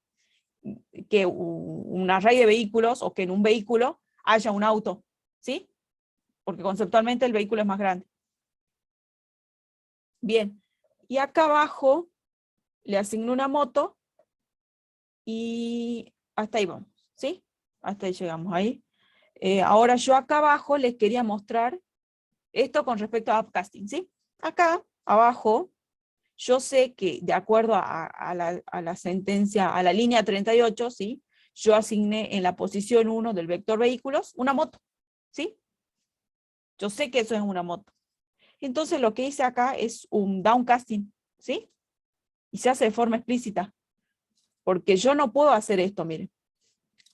Que un array de vehículos o que en un vehículo haya un auto, ¿sí? Porque conceptualmente el vehículo es más grande. Bien. Y acá abajo le asigno una moto y hasta ahí vamos, ¿sí? Hasta ahí llegamos ahí. Ahora yo acá abajo les quería mostrar esto con respecto a upcasting, ¿sí? Acá abajo yo sé que de acuerdo a la sentencia, a la línea 38, ¿sí? Yo asigné en la posición 1 del vector vehículos una moto, ¿sí? Yo sé que eso es una moto. Entonces lo que hice acá es un downcasting, ¿sí? Y se hace de forma explícita. Porque yo no puedo hacer esto, miren.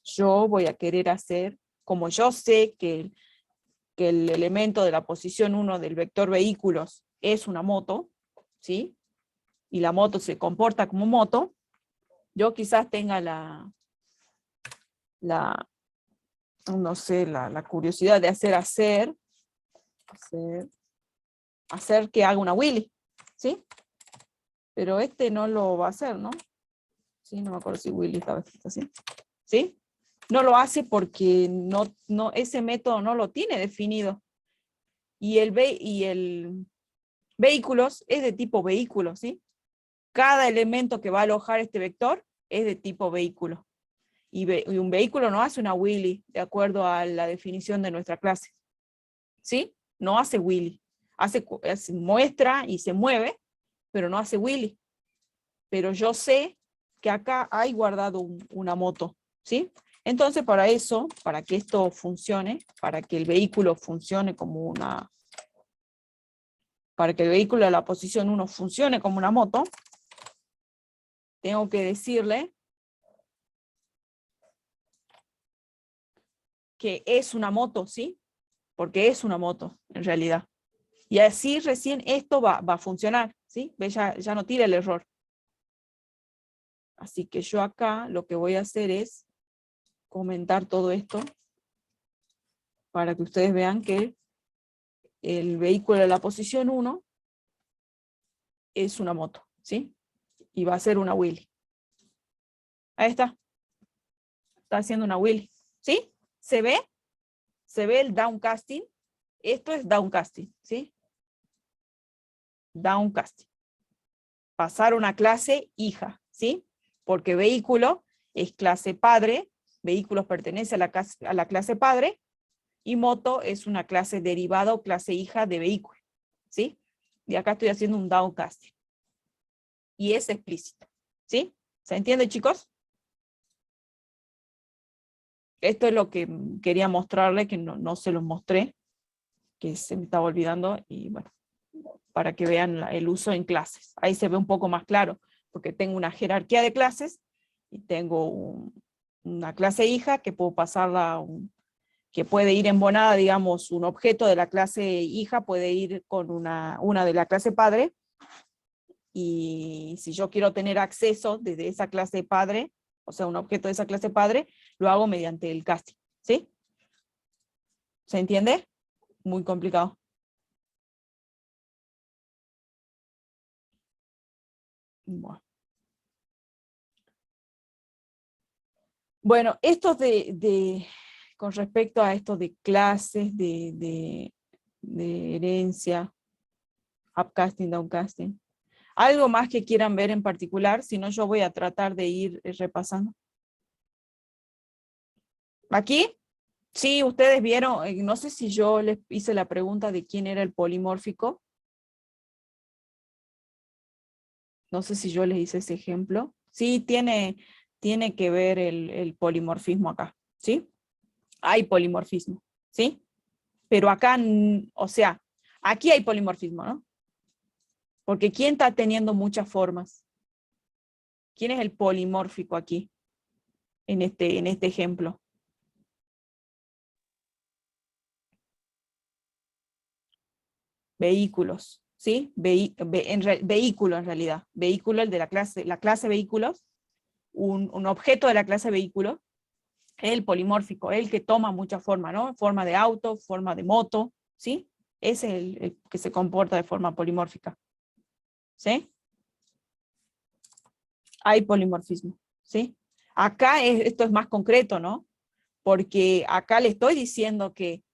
Yo voy a querer hacer, como yo sé que el elemento de la posición 1 del vector vehículos es una moto, ¿sí? Y la moto se comporta como moto, yo quizás tenga no sé, la curiosidad de hacer que haga una Willy, ¿sí? Pero este no lo va a hacer, ¿no? Sí, no me acuerdo si Willy estaba escrito así. ¿Sí? No lo hace porque ese método no lo tiene definido. Y el vehículos es de tipo vehículo, ¿sí? Cada elemento que va a alojar este vector es de tipo vehículo. Y un vehículo no hace una Willy, de acuerdo a la definición de nuestra clase. ¿Sí? No hace Willy. Muestra y se mueve, pero no hace Willy. Pero yo sé que acá hay guardado una moto, ¿sí? Entonces para eso, para que esto funcione, para que el vehículo funcione como una... Para que el vehículo de la posición 1 funcione como una moto, tengo que decirle que es una moto, ¿sí? Porque es una moto, en realidad. Y así recién esto va a funcionar, ¿sí? ¿Ve? Ya no tira el error. Así que yo acá lo que voy a hacer es comentar todo esto para que ustedes vean que el vehículo de la posición 1 es una moto, ¿sí? Y va a ser una Willy. Ahí está. Está haciendo una Willy, ¿sí? ¿Se ve? ¿Se ve el downcasting? Esto es downcasting, ¿sí? Downcasting. Pasar una clase hija, ¿sí? Porque vehículo es clase padre, vehículos pertenece a la clase padre, y moto es una clase derivada o clase hija de vehículo, ¿sí? Y acá estoy haciendo un downcasting. Y es explícito, ¿sí? ¿Se entiende, chicos? Esto es lo que quería mostrarle, que no se los mostré, que se me estaba olvidando, y bueno, para que vean el uso en clases. Ahí se ve un poco más claro, porque tengo una jerarquía de clases, y tengo una clase hija que puedo pasarla que puede ir embonada, digamos, un objeto de la clase hija puede ir con una de la clase padre, y si yo quiero tener acceso desde esa clase padre, o sea, un objeto de esa clase padre, lo hago mediante el casting, ¿sí? ¿Se entiende? Muy complicado. Bueno, esto con respecto a esto de clases, de herencia, upcasting, downcasting. ¿Algo más que quieran ver en particular? Si no, yo voy a tratar de ir repasando. ¿Aquí? Sí, ustedes vieron, no sé si yo les hice la pregunta de quién era el polimórfico. No sé si yo les hice ese ejemplo. Sí, tiene que ver el polimorfismo acá, ¿sí? Hay polimorfismo, ¿sí? Pero acá, o sea, aquí hay polimorfismo, ¿no? Porque ¿quién está teniendo muchas formas? ¿Quién es el polimórfico aquí? En este ejemplo. Vehículos, ¿sí? Vehículo en realidad. Vehículo, el de la clase vehículos. Un objeto de la clase vehículo. El polimórfico, el que toma mucha forma, ¿no? Forma de auto, forma de moto, ¿sí? Ese es el que se comporta de forma polimórfica. ¿Sí? Hay polimorfismo, ¿sí? Acá esto es más concreto, ¿no? Porque acá le estoy diciendo que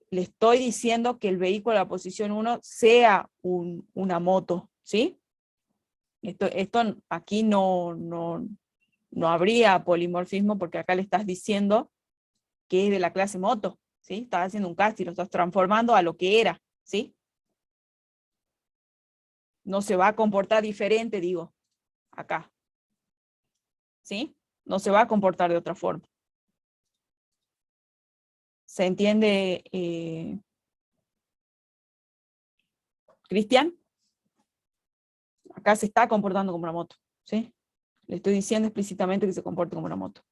el vehículo de la posición 1 sea una moto, ¿sí? Esto aquí no habría polimorfismo porque acá le estás diciendo que es de la clase moto, ¿sí? Estás haciendo un casting, lo estás transformando a lo que era, ¿sí? No se va a comportar diferente, digo, acá, ¿sí? No se va a comportar de otra forma. ¿Se entiende, Cristian? Acá se está comportando como una moto, ¿sí? Le estoy diciendo explícitamente que se comporte como una moto.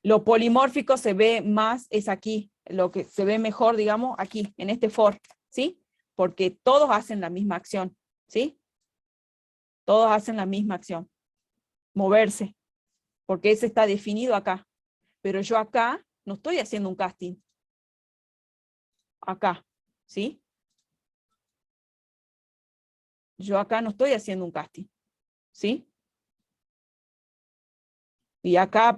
Lo polimórfico se ve más, es aquí, lo que se ve mejor, digamos, aquí, en este for, ¿sí? Porque todos hacen la misma acción, ¿sí? Todos hacen la misma acción. Moverse, porque ese está definido acá. Pero yo acá no estoy haciendo un casting. Acá, ¿sí? Yo acá no estoy haciendo un casting, ¿sí? Y acá,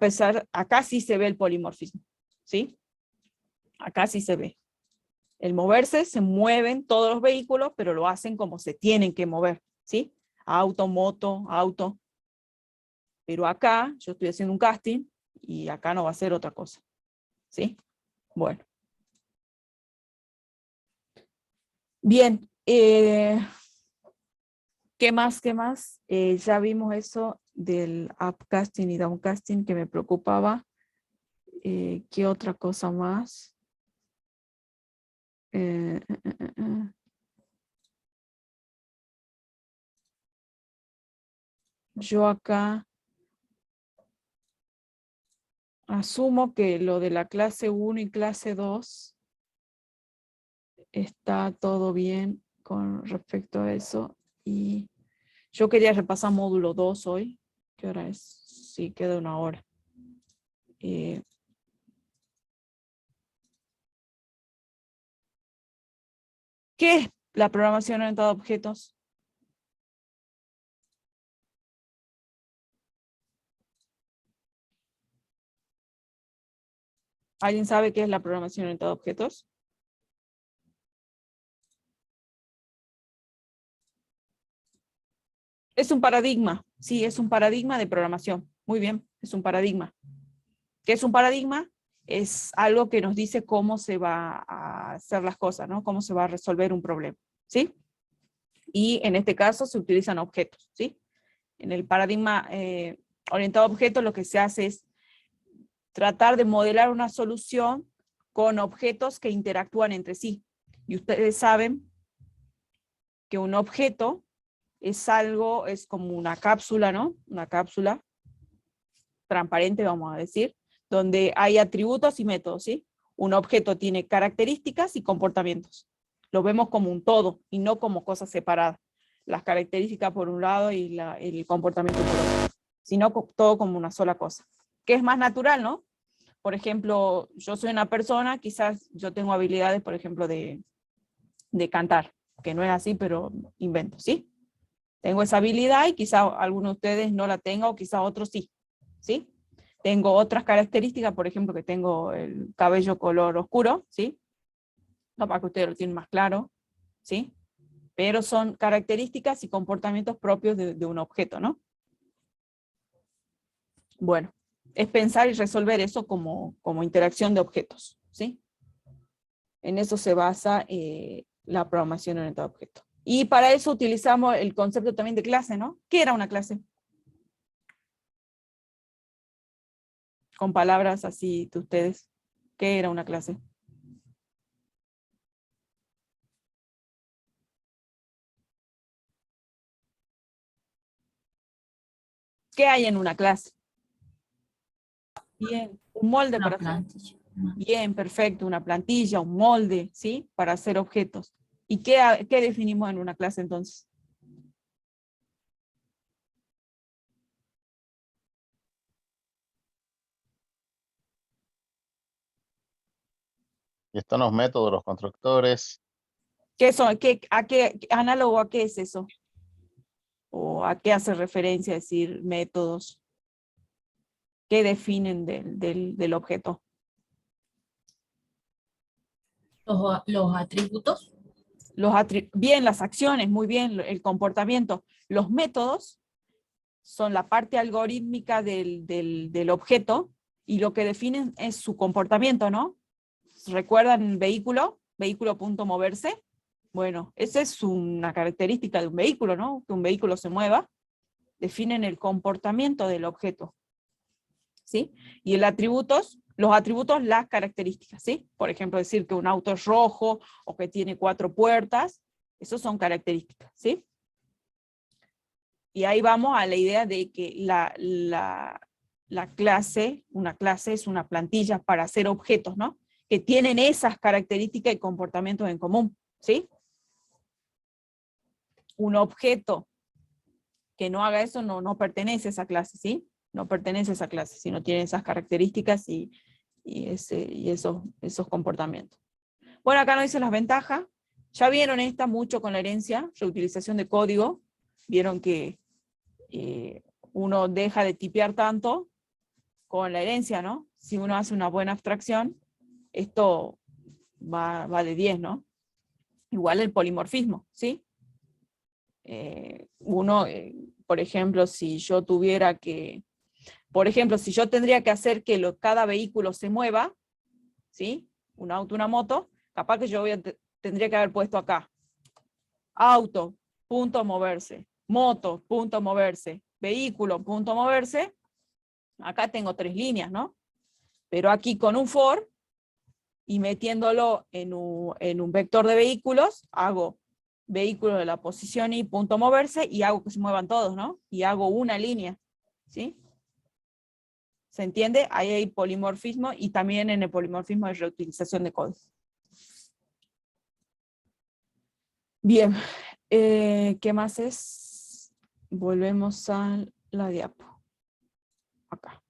acá sí se ve el polimorfismo, ¿sí? Acá sí se ve. El moverse, se mueven todos los vehículos, pero lo hacen como se tienen que mover, ¿sí? Auto, moto, auto. Pero acá yo estoy haciendo un casting y acá no va a ser otra cosa, ¿sí? Bueno. Bien. ¿Qué más? ¿Qué más? Ya vimos eso del upcasting y downcasting que me preocupaba. ¿Qué otra cosa más? Eh, eh, eh, eh, eh. Yo acá asumo que lo de la clase 1 y clase 2 está todo bien con respecto a eso. Y yo quería repasar módulo 2 hoy. ¿Qué hora es? Sí, queda una hora. ¿Qué es la programación orientada a objetos? ¿Alguien sabe qué es la programación orientada a objetos? Es un paradigma, sí, es un paradigma de programación. Muy bien, es un paradigma. ¿Qué es un paradigma? Es algo que nos dice cómo se va a hacer las cosas, ¿no? Cómo se va a resolver un problema, ¿sí? Y en este caso se utilizan objetos, ¿sí? En el paradigma orientado a objetos lo que se hace es tratar de modelar una solución con objetos que interactúan entre sí. Y ustedes saben que un objeto es algo, es como una cápsula, ¿no? Una cápsula transparente, vamos a decir, donde hay atributos y métodos, ¿sí? Un objeto tiene características y comportamientos. Lo vemos como un todo y no como cosas separadas. Las características por un lado y el comportamiento por otro, sino todo como una sola cosa. Que es más natural, ¿no? Por ejemplo, yo soy una persona, quizás yo tengo habilidades, por ejemplo, de cantar, que no es así, pero invento, ¿sí? Tengo esa habilidad y quizá algunos de ustedes no la tengan o quizá otros sí, ¿sí? Tengo otras características, por ejemplo, que tengo el cabello color oscuro, ¿sí? No, para que ustedes lo tienen más claro, ¿sí? Pero son características y comportamientos propios de un objeto, ¿no? Bueno, es pensar y resolver eso como interacción de objetos, ¿sí? En eso se basa la programación orientada a objetos. Y para eso utilizamos el concepto también de clase, ¿no? ¿Qué era una clase? Con palabras así de ustedes. ¿Qué era una clase? ¿Qué hay en una clase? Bien, un molde Una para hacer. plantilla. Bien, perfecto, una plantilla, un molde, ¿sí? Para hacer objetos. ¿Y qué definimos en una clase entonces? Y están los métodos, los constructores. ¿Qué son? ¿Análogo a qué es eso? ¿O a qué hace referencia decir métodos? ¿Qué definen del objeto? Los atributos. Bien, las acciones, muy bien, el comportamiento. Los métodos son la parte algorítmica del objeto y lo que definen es su comportamiento, ¿no? ¿Recuerdan el vehículo? Vehículo.moverse. Bueno, esa es una característica de un vehículo, ¿no? Que un vehículo se mueva. Definen el comportamiento del objeto, ¿sí? Y los atributos, las características, ¿sí? Por ejemplo, decir que un auto es rojo o que tiene 4 puertas, esos son características, ¿sí? Y ahí vamos a la idea de que una clase es una plantilla para hacer objetos, ¿no? Que tienen esas características y comportamientos en común, ¿sí? Un objeto que no haga eso no pertenece a esa clase, ¿sí? No pertenece a esa clase, si no tiene esas características y esos comportamientos. Bueno, acá nos dice las ventajas. Ya vieron esta mucho con la herencia, reutilización de código. Vieron que uno deja de tipear tanto con la herencia, ¿no? Si uno hace una buena abstracción, esto va de 10, ¿no? Igual el polimorfismo, ¿sí? Por ejemplo, si yo tuviera que, por ejemplo, si yo tendría que hacer que cada vehículo se mueva, ¿sí? Un auto, una moto, capaz que yo tendría que haber puesto acá, auto, punto moverse, moto, punto moverse, vehículo, punto moverse. Acá tengo 3 líneas, ¿no? Pero aquí con un for y metiéndolo en un vector de vehículos, hago vehículo de la posición y punto moverse y hago que se muevan todos, ¿no? Y hago una línea, ¿sí? ¿Se entiende? Ahí hay polimorfismo y también en el polimorfismo hay reutilización de código. Bien, ¿qué más es? Volvemos a la diapo. Acá.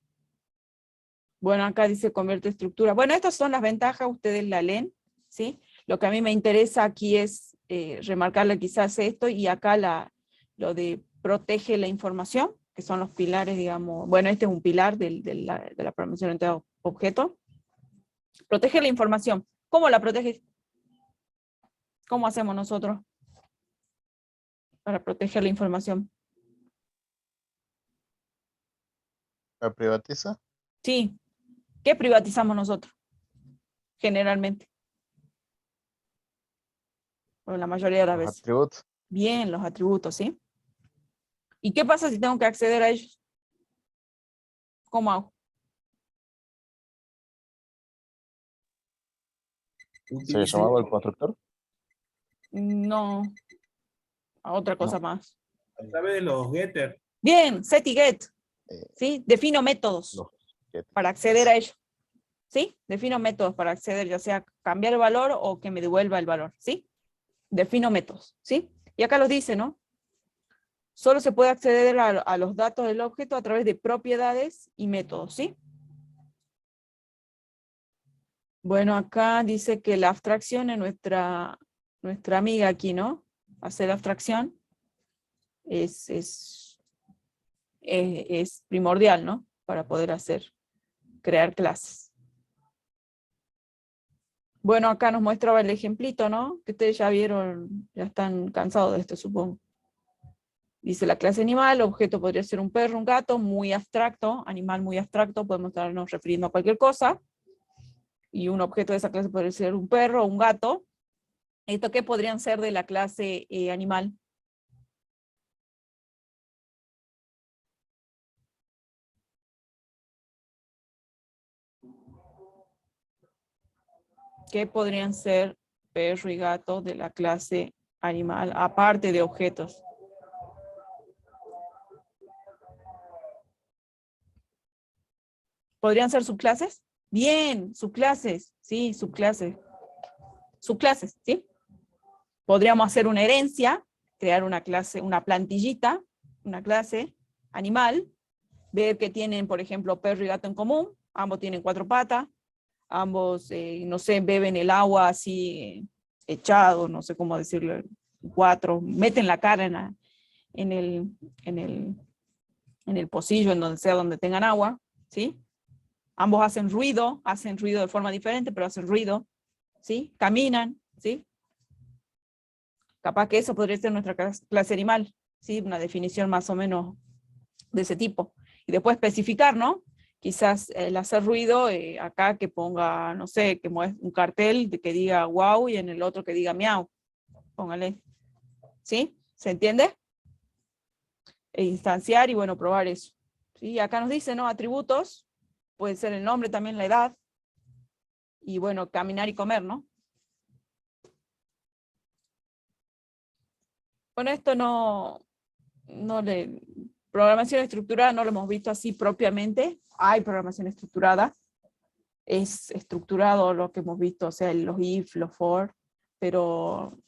Bueno, acá dice convierte estructura. Bueno, estas son las ventajas, ustedes la leen, ¿sí? Lo que a mí me interesa aquí es remarcarle quizás esto y acá lo de protege la información, que son los pilares, digamos, bueno, este es un pilar de la programación orientada a objeto. Protege la información. ¿Cómo la protege? ¿Cómo hacemos nosotros para proteger la información? ¿La privatiza? Sí. ¿Qué privatizamos nosotros? Generalmente. Bueno, la mayoría de las Los veces. atributos. Bien, los atributos, ¿sí? ¿Y qué pasa si tengo que acceder a ellos? ¿Cómo hago? ¿Se llamaba el constructor? No, a otra cosa más. A través de los getters. Bien, set y get, Eh, ¿sí? Defino métodos los que- para acceder a ello, ¿sí? Defino métodos para acceder, ya sea cambiar el valor o que me devuelva el valor, ¿sí? Defino métodos, ¿sí? Y acá los dice, ¿no? Solo se puede acceder a los datos del objeto a través de propiedades y métodos, ¿sí? Bueno, acá dice que la abstracción es nuestra amiga aquí, ¿no? Hacer abstracción es primordial, ¿no? Para poder crear clases. Bueno, acá nos muestra el ejemplito, ¿no? Que ustedes ya vieron, ya están cansados de esto, supongo. Dice la clase animal, objeto podría ser un perro, un gato, muy abstracto, animal muy abstracto, podemos estarnos refiriendo a cualquier cosa. Y un objeto de esa clase podría ser un perro o un gato. ¿Esto qué podrían ser de la clase animal? ¿Qué podrían ser perro y gato de la clase animal, aparte de objetos? ¿Podrían ser subclases? Bien, subclases, sí, subclases. Subclases, ¿sí? Podríamos hacer una herencia, crear una clase, una plantillita, una clase animal, ver que tienen, por ejemplo, perro y gato en común, ambos tienen 4 patas, ambos, no sé, beben el agua así echado, no sé cómo decirlo, 4, meten la cara en el pocillo, en donde sea donde tengan agua, ¿sí? Ambos hacen ruido de forma diferente, pero hacen ruido, ¿sí? Caminan, ¿sí? Capaz que eso podría ser nuestra clase animal, ¿sí? Una definición más o menos de ese tipo. Y después especificar, ¿no? Quizás el hacer ruido, acá que ponga, no sé, que muestre un cartel de que diga wow y en el otro que diga miau. Póngale. ¿Sí? ¿Se entiende? E instanciar y bueno, probar eso. ¿Sí? Acá nos dice, ¿no? Atributos, puede ser el nombre también, la edad. Y bueno, caminar y comer, ¿no? Bueno, esto programación estructurada no lo hemos visto así propiamente. Hay programación estructurada. Es estructurado lo que hemos visto, o sea, los if, los for, pero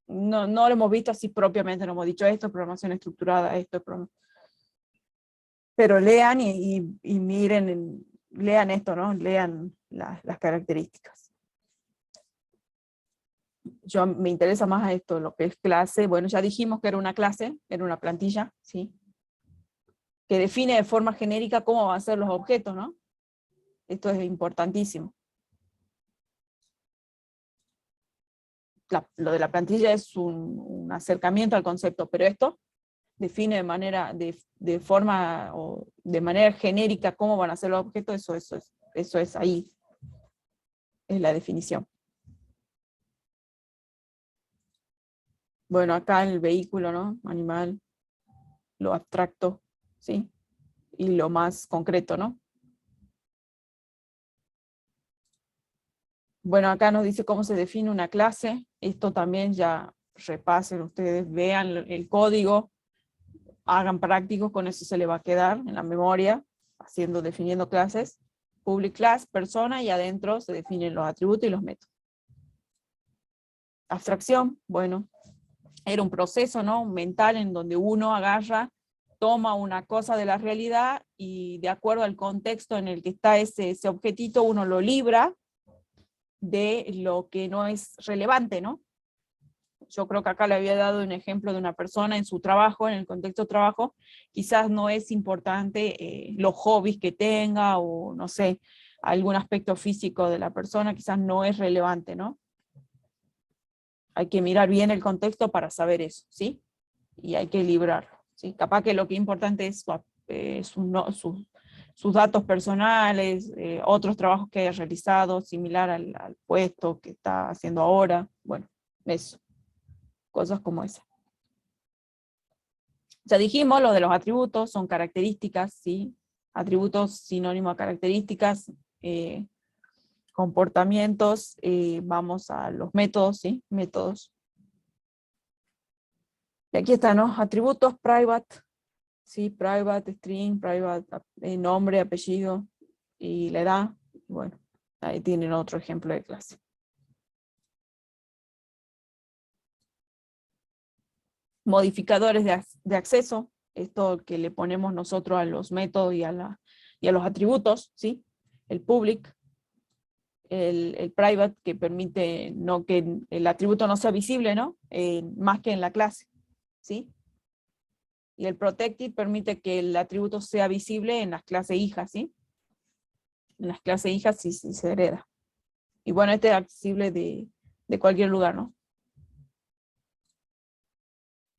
no lo hemos visto así propiamente, no hemos dicho esto es programación estructurada, esto es programación. Pero lean y miren, lean esto, ¿no? Lean las características. Yo me interesa más esto, lo que es clase. Bueno, ya dijimos que era una clase, era una plantilla, ¿sí? Que define de forma genérica cómo van a ser los objetos, ¿no? Esto es importantísimo. Lo de la plantilla es un acercamiento al concepto, pero esto define de forma o de manera genérica cómo van a ser los objetos, eso es ahí, es la definición. Bueno, acá el vehículo, ¿no? Animal, lo abstracto, ¿sí? Y lo más concreto, ¿no? Bueno, acá nos dice cómo se define una clase. Esto también ya repasen ustedes, vean el código, hagan prácticos, con eso se le va a quedar en la memoria, definiendo clases. Public class, persona, y adentro se definen los atributos y los métodos. Abstracción, bueno, era un proceso, ¿no? Mental en donde uno agarra, toma una cosa de la realidad y de acuerdo al contexto en el que está ese objetito, uno lo libra de lo que no es relevante, ¿no? Yo creo que acá le había dado un ejemplo de una persona en su trabajo, en el contexto de trabajo, quizás no es importante los hobbies que tenga o no sé, algún aspecto físico de la persona, quizás no es relevante, ¿no? Hay que mirar bien el contexto para saber eso, ¿sí? Y hay que librarlo, ¿sí? Capaz que lo que es importante es sus datos personales, otros trabajos que haya realizado, similar al puesto que está haciendo ahora, bueno, eso, cosas como esa. Ya dijimos lo de los atributos, son características, ¿sí? Atributos sinónimo a características, comportamientos, vamos a los métodos, ¿sí? Métodos. Y aquí están, ¿no? Atributos, private, ¿sí? Private, string, private, nombre, apellido y la edad. Bueno, ahí tienen otro ejemplo de clase. Modificadores de acceso, esto que le ponemos nosotros a los métodos y a los atributos, ¿sí? El public, el private, que permite que el atributo no sea visible, ¿no? Más que en la clase, ¿sí? Y el protected permite que el atributo sea visible en las clases hijas, ¿sí? En las clases hijas sí se hereda. Y bueno, este es accesible de cualquier lugar, ¿no?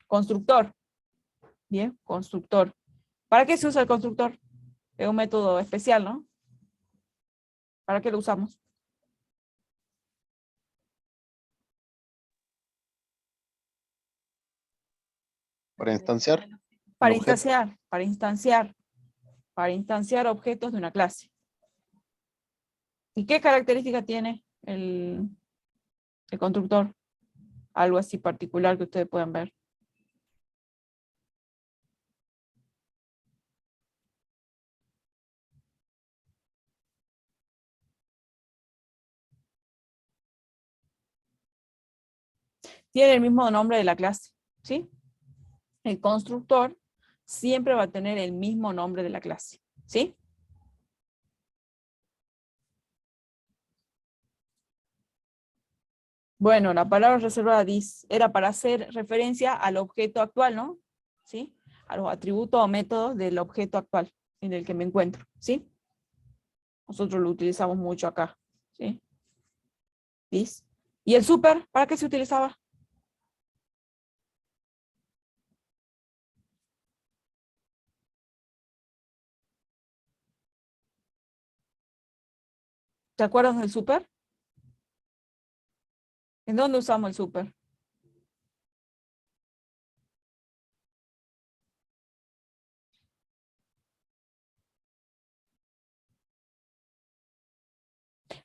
Constructor. Bien, constructor. ¿Para qué se usa el constructor? Es un método especial, ¿no? ¿Para qué lo usamos? Para instanciar un Para objeto. instanciar objetos de una clase. ¿Y qué característica tiene el constructor? Algo así particular que ustedes puedan ver. tiene el mismo nombre de la clase, ¿sí? El constructor siempre va a tener el mismo nombre de la clase, ¿sí? Bueno, la palabra reservada era para hacer referencia al objeto actual, ¿no? ¿Sí? A los atributos o métodos del objeto actual en el que me encuentro, ¿sí? Nosotros lo utilizamos mucho acá, ¿sí? ¿This? ¿Y el super? ¿Para qué se utilizaba? ¿Te acuerdas del super? ¿En dónde usamos el super?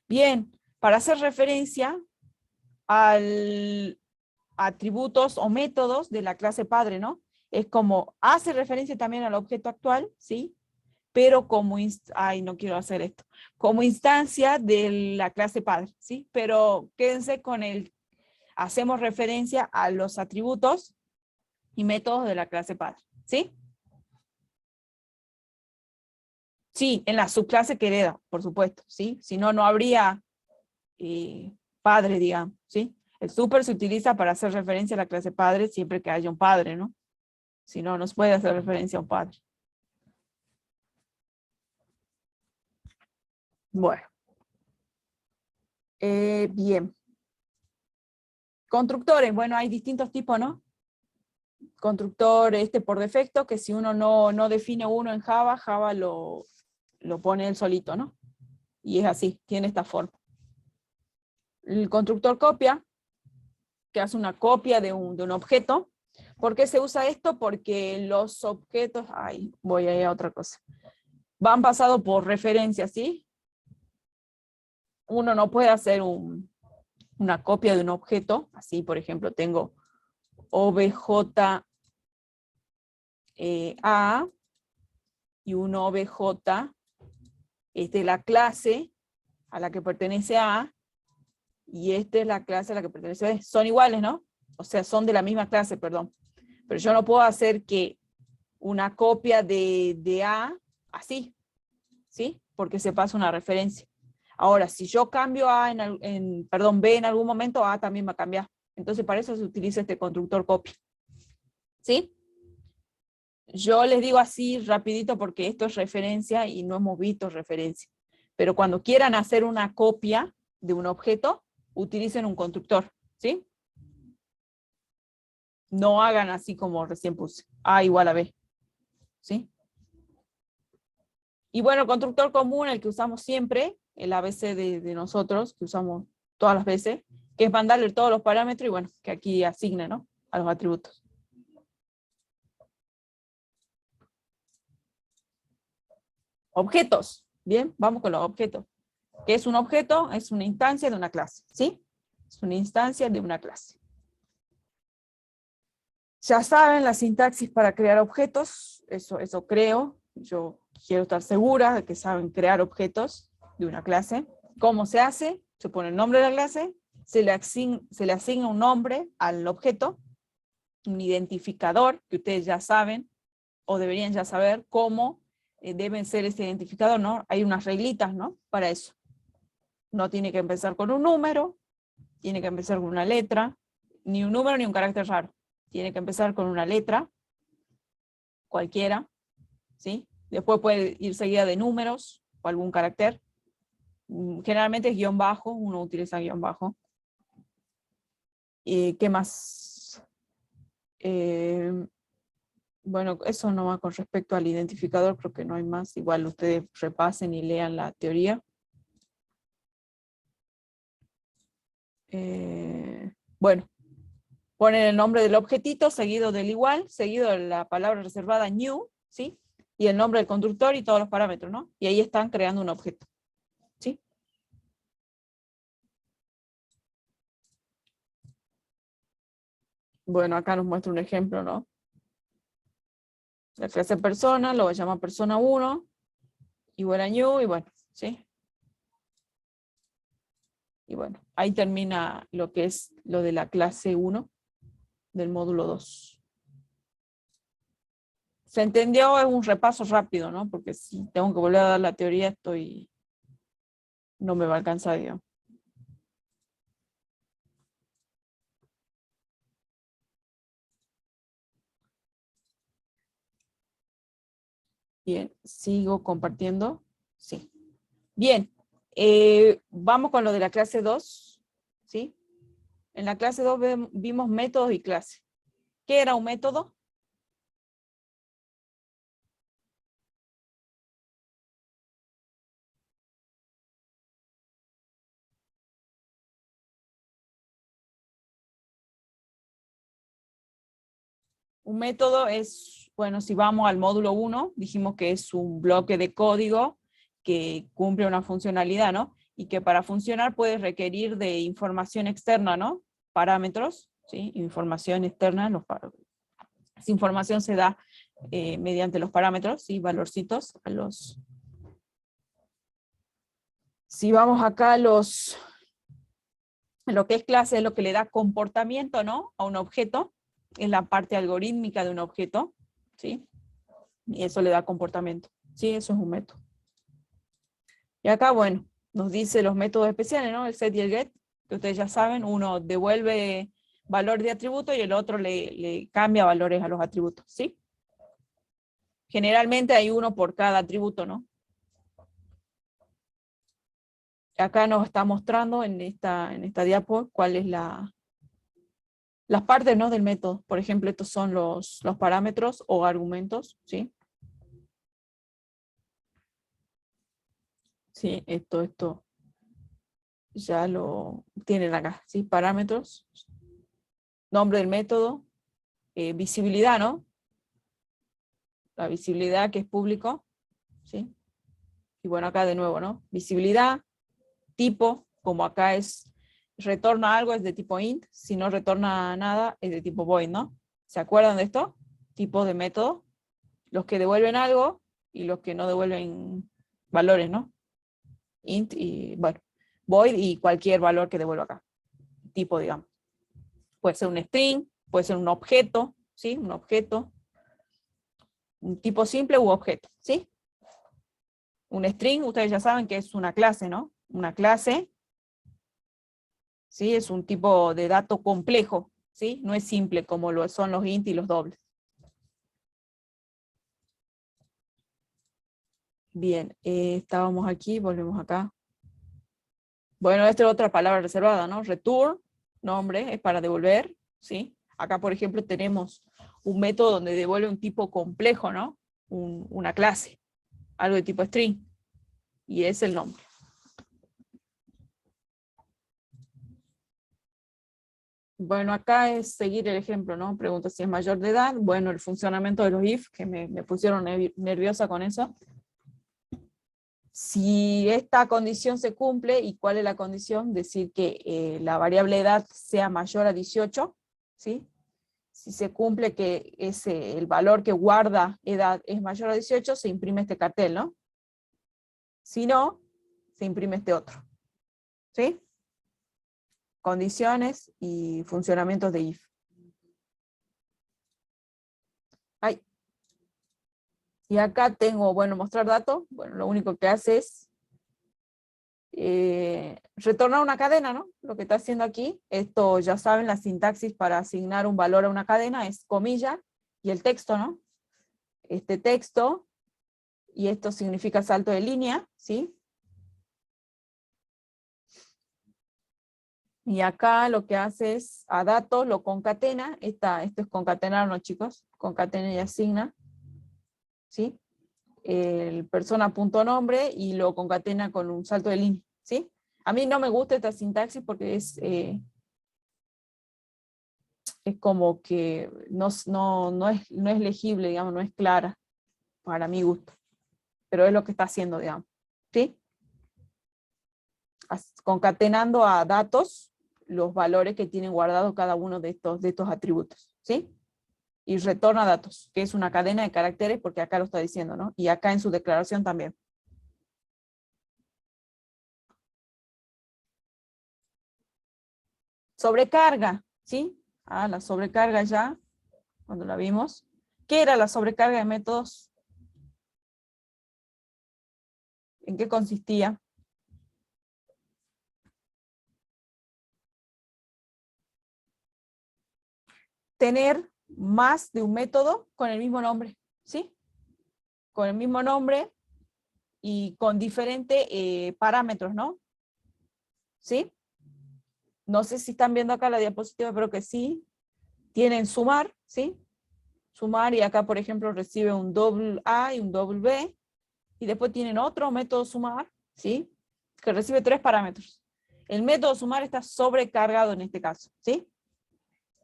Bien, para hacer referencia al atributos o métodos de la clase padre, ¿no? Es como, hace referencia también al objeto actual, ¿sí? Pero como, ay, no quiero hacer esto, como instancia de la clase padre, ¿sí? Pero quédense con el, hacemos referencia a los atributos y métodos de la clase padre, ¿sí? Sí, en la subclase que hereda, por supuesto, ¿sí? Si no, no habría padre, digamos, ¿sí? El super se utiliza para hacer referencia a la clase padre siempre que haya un padre, ¿no? Si no, no se puede hacer referencia a un padre. Bueno. Bien. Constructores, bueno, hay distintos tipos, ¿no? Constructor por defecto, que si uno no define uno en Java, Java lo pone él solito, ¿no? Y es así, tiene esta forma. El constructor copia, que hace una copia de un objeto. ¿Por qué se usa esto? Porque los objetos, ay, voy a ir a otra cosa, van pasados por referencia, ¿sí? Uno no puede hacer una copia de un objeto, así por ejemplo tengo obj A y un obj de la clase a la que pertenece A, y esta es la clase a la que pertenece B. Son iguales, ¿no? O sea, son de la misma clase, perdón. Pero yo no puedo hacer que una copia de A así, ¿sí? Porque se pasa una referencia. Ahora, si yo cambio A perdón, B en algún momento, A también va a cambiar. Entonces, para eso se utiliza este constructor copy. ¿Sí? Yo les digo así rapidito porque esto es referencia y no hemos visto referencia. Pero cuando quieran hacer una copia de un objeto, utilicen un constructor, ¿sí? No hagan así como recién puse, A igual a B, ¿sí? Y bueno, el constructor común, el que usamos siempre, el ABC de nosotros, que usamos todas las veces, que es mandarle todos los parámetros y bueno, que aquí asigne, ¿no? A los atributos. Objetos. Bien, vamos con los objetos. ¿Qué es un objeto? Es una instancia de una clase, ¿sí? Es una instancia de una clase. Ya saben la sintaxis para crear objetos, eso creo. Yo quiero estar segura de que saben crear objetos de una clase. ¿Cómo se hace? Se pone el nombre de la clase, se le asigna un nombre al objeto, un identificador que ustedes ya saben o deberían ya saber cómo deben ser ese identificador, ¿no? Hay unas reglitas, ¿no? Para eso. No tiene que empezar con un número, tiene que empezar con una letra, ni un número ni un carácter raro. Tiene que empezar con una letra, cualquiera, ¿sí? Después puede ir seguida de números o algún carácter. Generalmente es guión bajo, uno utiliza guión bajo. ¿Qué más? Bueno, eso nomás con respecto al identificador, creo que no hay más. Igual ustedes repasen y lean la teoría. Bueno, ponen el nombre del objetito, seguido del igual, seguido de la palabra reservada new, ¿sí? Y el nombre del constructor y todos los parámetros, ¿no? Y ahí están creando un objeto, ¿sí? Bueno, acá nos muestra un ejemplo, ¿no? La clase persona, lo voy a llamar persona 1, igual a new, y bueno, ¿sí? Y bueno, ahí termina lo que es lo de la clase 1. del módulo 2. ¿Se entendió? Es un repaso rápido, ¿no? Porque si tengo que volver a dar la teoría, no me va a alcanzar, digamos. Bien, sigo compartiendo. Sí. Bien, vamos con lo de la clase 2, ¿sí? En la clase 2 vimos métodos y clases. ¿Qué era un método? Un método es, bueno, si vamos al módulo 1, dijimos que es un bloque de código que cumple una funcionalidad, ¿no? Y que para funcionar puede requerir de información externa, ¿no? Parámetros, ¿sí? Información externa. Esa información se da mediante los parámetros, ¿sí? Valorcitos. Si vamos acá a lo que es clase, es lo que le da comportamiento, ¿no? A un objeto. Es la parte algorítmica de un objeto, ¿sí? Y eso le da comportamiento, ¿sí? Eso es un método. Y acá, bueno, nos dice los métodos especiales, ¿no? El set y el get, que ustedes ya saben, uno devuelve valor de atributo y el otro le cambia valores a los atributos, ¿sí? Generalmente hay uno por cada atributo, ¿no? Acá nos está mostrando en esta diapo cuál es las partes, ¿no? Del método. Por ejemplo, estos son los parámetros o argumentos, ¿sí? Sí, esto ya lo tienen acá, ¿sí? Parámetros, nombre del método, visibilidad, ¿no? La visibilidad que es público, ¿sí? Y bueno, acá de nuevo, ¿no? Visibilidad, tipo, como acá retorna algo, es de tipo int, si no retorna nada, es de tipo void, ¿no? ¿Se acuerdan de esto? Tipos de método, los que devuelven algo y los que no devuelven valores, ¿no? Int y, bueno, void y cualquier valor que devuelva acá. Tipo, digamos. Puede ser un string, puede ser un objeto, ¿sí? Un objeto. Un tipo simple u objeto, ¿sí? Un string, ustedes ya saben que es una clase, ¿no? Una clase, ¿sí? Es un tipo de dato complejo, ¿sí? No es simple como lo son los int y los dobles. Bien, estábamos aquí, volvemos acá. Bueno, esta es otra palabra reservada, ¿no? Return, nombre, es para devolver, ¿sí? Acá, por ejemplo, tenemos un método donde devuelve un tipo complejo, ¿no? Una clase, algo de tipo string, y es el nombre. Bueno, acá es seguir el ejemplo, ¿no? Pregunta si es mayor de edad. Bueno, el funcionamiento de los if, que me pusieron nerviosa con eso. Si esta condición se cumple, ¿y cuál es la condición? Decir que la variable edad sea mayor a 18, ¿sí? Si se cumple que el valor que guarda edad es mayor a 18, se imprime este cartel, ¿no? Si no, se imprime este otro, ¿sí? Condiciones y funcionamientos de if. Ay. Y acá tengo, bueno, mostrar datos. Bueno, lo único que hace es retornar una cadena, ¿no? Lo que está haciendo aquí, esto ya saben, la sintaxis para asignar un valor a una cadena es comilla y el texto, ¿no? Este texto, y esto significa salto de línea, ¿sí? Y acá lo que hace es a datos, lo concatena, esto es concatenar, ¿no, chicos? Concatena y asigna, ¿sí? El persona.nombre y lo concatena con un salto de línea, ¿sí? A mí no me gusta esta sintaxis porque es como que no es legible, digamos, no es clara para mi gusto, pero es lo que está haciendo, digamos, ¿sí? Concatenando a datos los valores que tienen guardados cada uno de estos atributos, ¿sí? Y retorna datos, que es una cadena de caracteres, porque acá lo está diciendo, ¿no? Y acá en su declaración también. Sobrecarga, ¿sí? Ah, la sobrecarga ya, cuando la vimos. ¿Qué era la sobrecarga de métodos? ¿En qué consistía? Tener más de un método con el mismo nombre, ¿sí? Con el mismo nombre y con diferentes parámetros, ¿no? ¿Sí? No sé si están viendo acá la diapositiva, pero que sí. Tienen sumar, ¿sí? Sumar, y acá, por ejemplo, recibe un doble A y un doble B, y después tienen otro método sumar, ¿sí? Que recibe 3 parámetros. El método sumar está sobrecargado en este caso, ¿sí?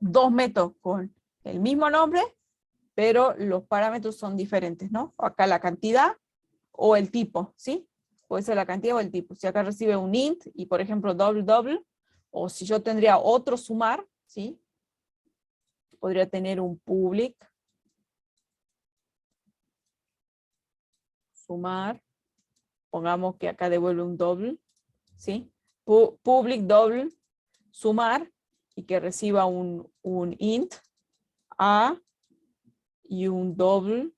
2 métodos con el mismo nombre, pero los parámetros son diferentes, ¿no? Acá la cantidad o el tipo, ¿sí? Puede ser la cantidad o el tipo. Si acá recibe un int y, por ejemplo, doble, o si yo tendría otro sumar, ¿sí? Podría tener un public, sumar, pongamos que acá devuelve un doble, ¿sí? Public doble, sumar, y que reciba un int A y un doble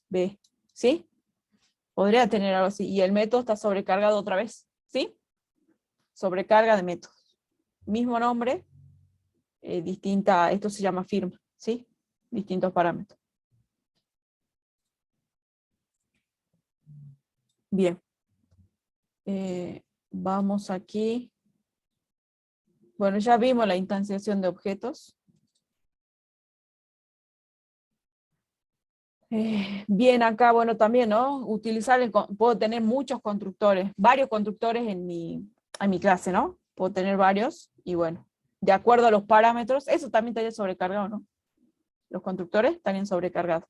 B, ¿sí? Podría tener algo así, y el método está sobrecargado otra vez, ¿sí? Sobrecarga de métodos. Mismo nombre, distinta, esto se llama firma, ¿sí? Distintos parámetros. Bien. Vamos aquí. Bueno, ya vimos la instanciación de objetos. Bien, acá, bueno, también, ¿no? Utilizar, puedo tener muchos constructores, varios constructores en mi clase, ¿no? Puedo tener varios, y bueno, de acuerdo a los parámetros, eso también estaría sobrecargado, ¿no? Los constructores estarían sobrecargados.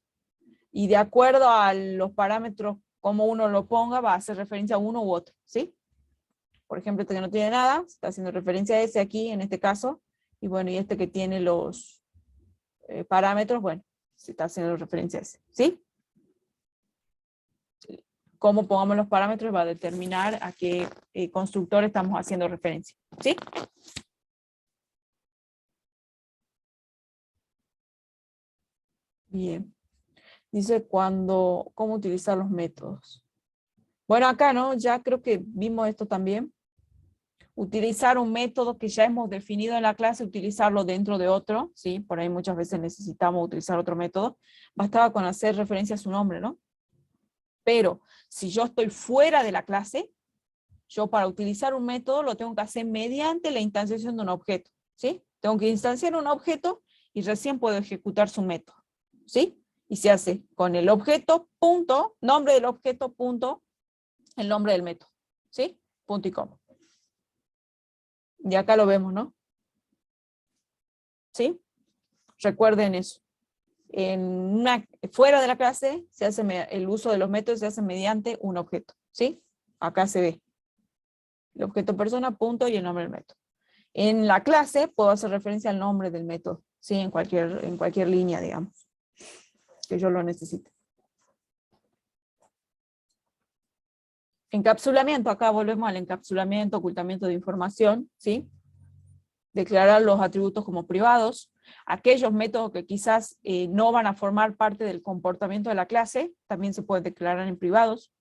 Y de acuerdo a los parámetros, como uno lo ponga, va a hacer referencia a uno u otro, ¿sí? Por ejemplo, este que no tiene nada, está haciendo referencia a ese aquí, en este caso, y bueno, y este que tiene los parámetros, bueno, se está haciendo referencia a ese, ¿sí? Cómo pongamos los parámetros va a determinar a qué constructor estamos haciendo referencia, ¿sí? Bien. Dice cómo utilizar los métodos. Bueno, acá, ¿no? Ya creo que vimos esto también. Utilizar un método que ya hemos definido en la clase, utilizarlo dentro de otro, ¿sí? Por ahí muchas veces necesitamos utilizar otro método. Bastaba con hacer referencia a su nombre, ¿no? Pero si yo estoy fuera de la clase, yo para utilizar un método lo tengo que hacer mediante la instanciación de un objeto, ¿sí? Tengo que instanciar un objeto y recién puedo ejecutar su método, ¿sí? Y se hace con el objeto, punto, nombre del objeto, punto, el nombre del método, ¿sí? Punto y coma. Y acá lo vemos, ¿no? ¿Sí? Recuerden eso. Fuera de la clase, el uso de los métodos se hace mediante un objeto, ¿sí? Acá se ve. El objeto persona, punto, y el nombre del método. En la clase puedo hacer referencia al nombre del método, ¿sí? En cualquier línea, digamos, que yo lo necesite. Encapsulamiento, acá volvemos al encapsulamiento, ocultamiento de información, ¿sí? Declarar los atributos como privados. Aquellos métodos que quizás no van a formar parte del comportamiento de la clase, también se pueden declarar en privados.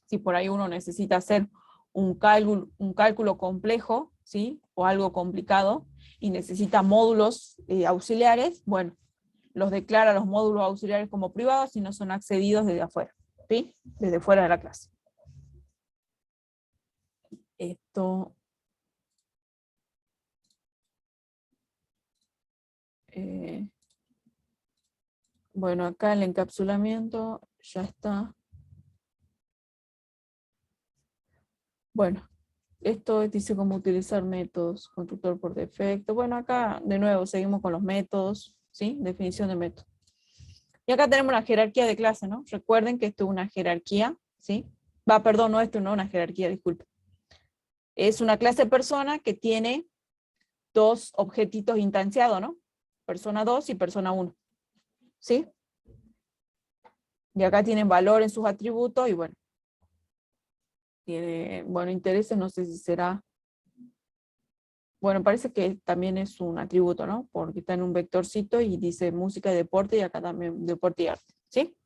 Si por ahí uno necesita hacer un cálculo complejo, ¿sí? O algo complicado, y necesita módulos auxiliares, bueno, los declara los módulos auxiliares como privados y no son accedidos desde afuera, ¿sí? Desde fuera de la clase. Esto... bueno, acá el encapsulamiento ya está. Bueno, esto dice cómo utilizar métodos, constructor por defecto. Bueno, acá de nuevo seguimos con los métodos, ¿sí? Definición de método. Y acá tenemos una jerarquía de clase, ¿no? Recuerden que esto es una jerarquía, ¿sí? Perdón, no, esto no es una jerarquía, disculpe. Es una clase persona que tiene dos objetitos instanciados, ¿no? Persona 2 y persona 1, ¿sí? Y acá tienen valor en sus atributos y bueno. Tiene, bueno, intereses, no sé si será Bueno, parece que también es un atributo, ¿no? Porque está en un vectorcito y dice música y deporte, y acá también deporte y arte, ¿sí?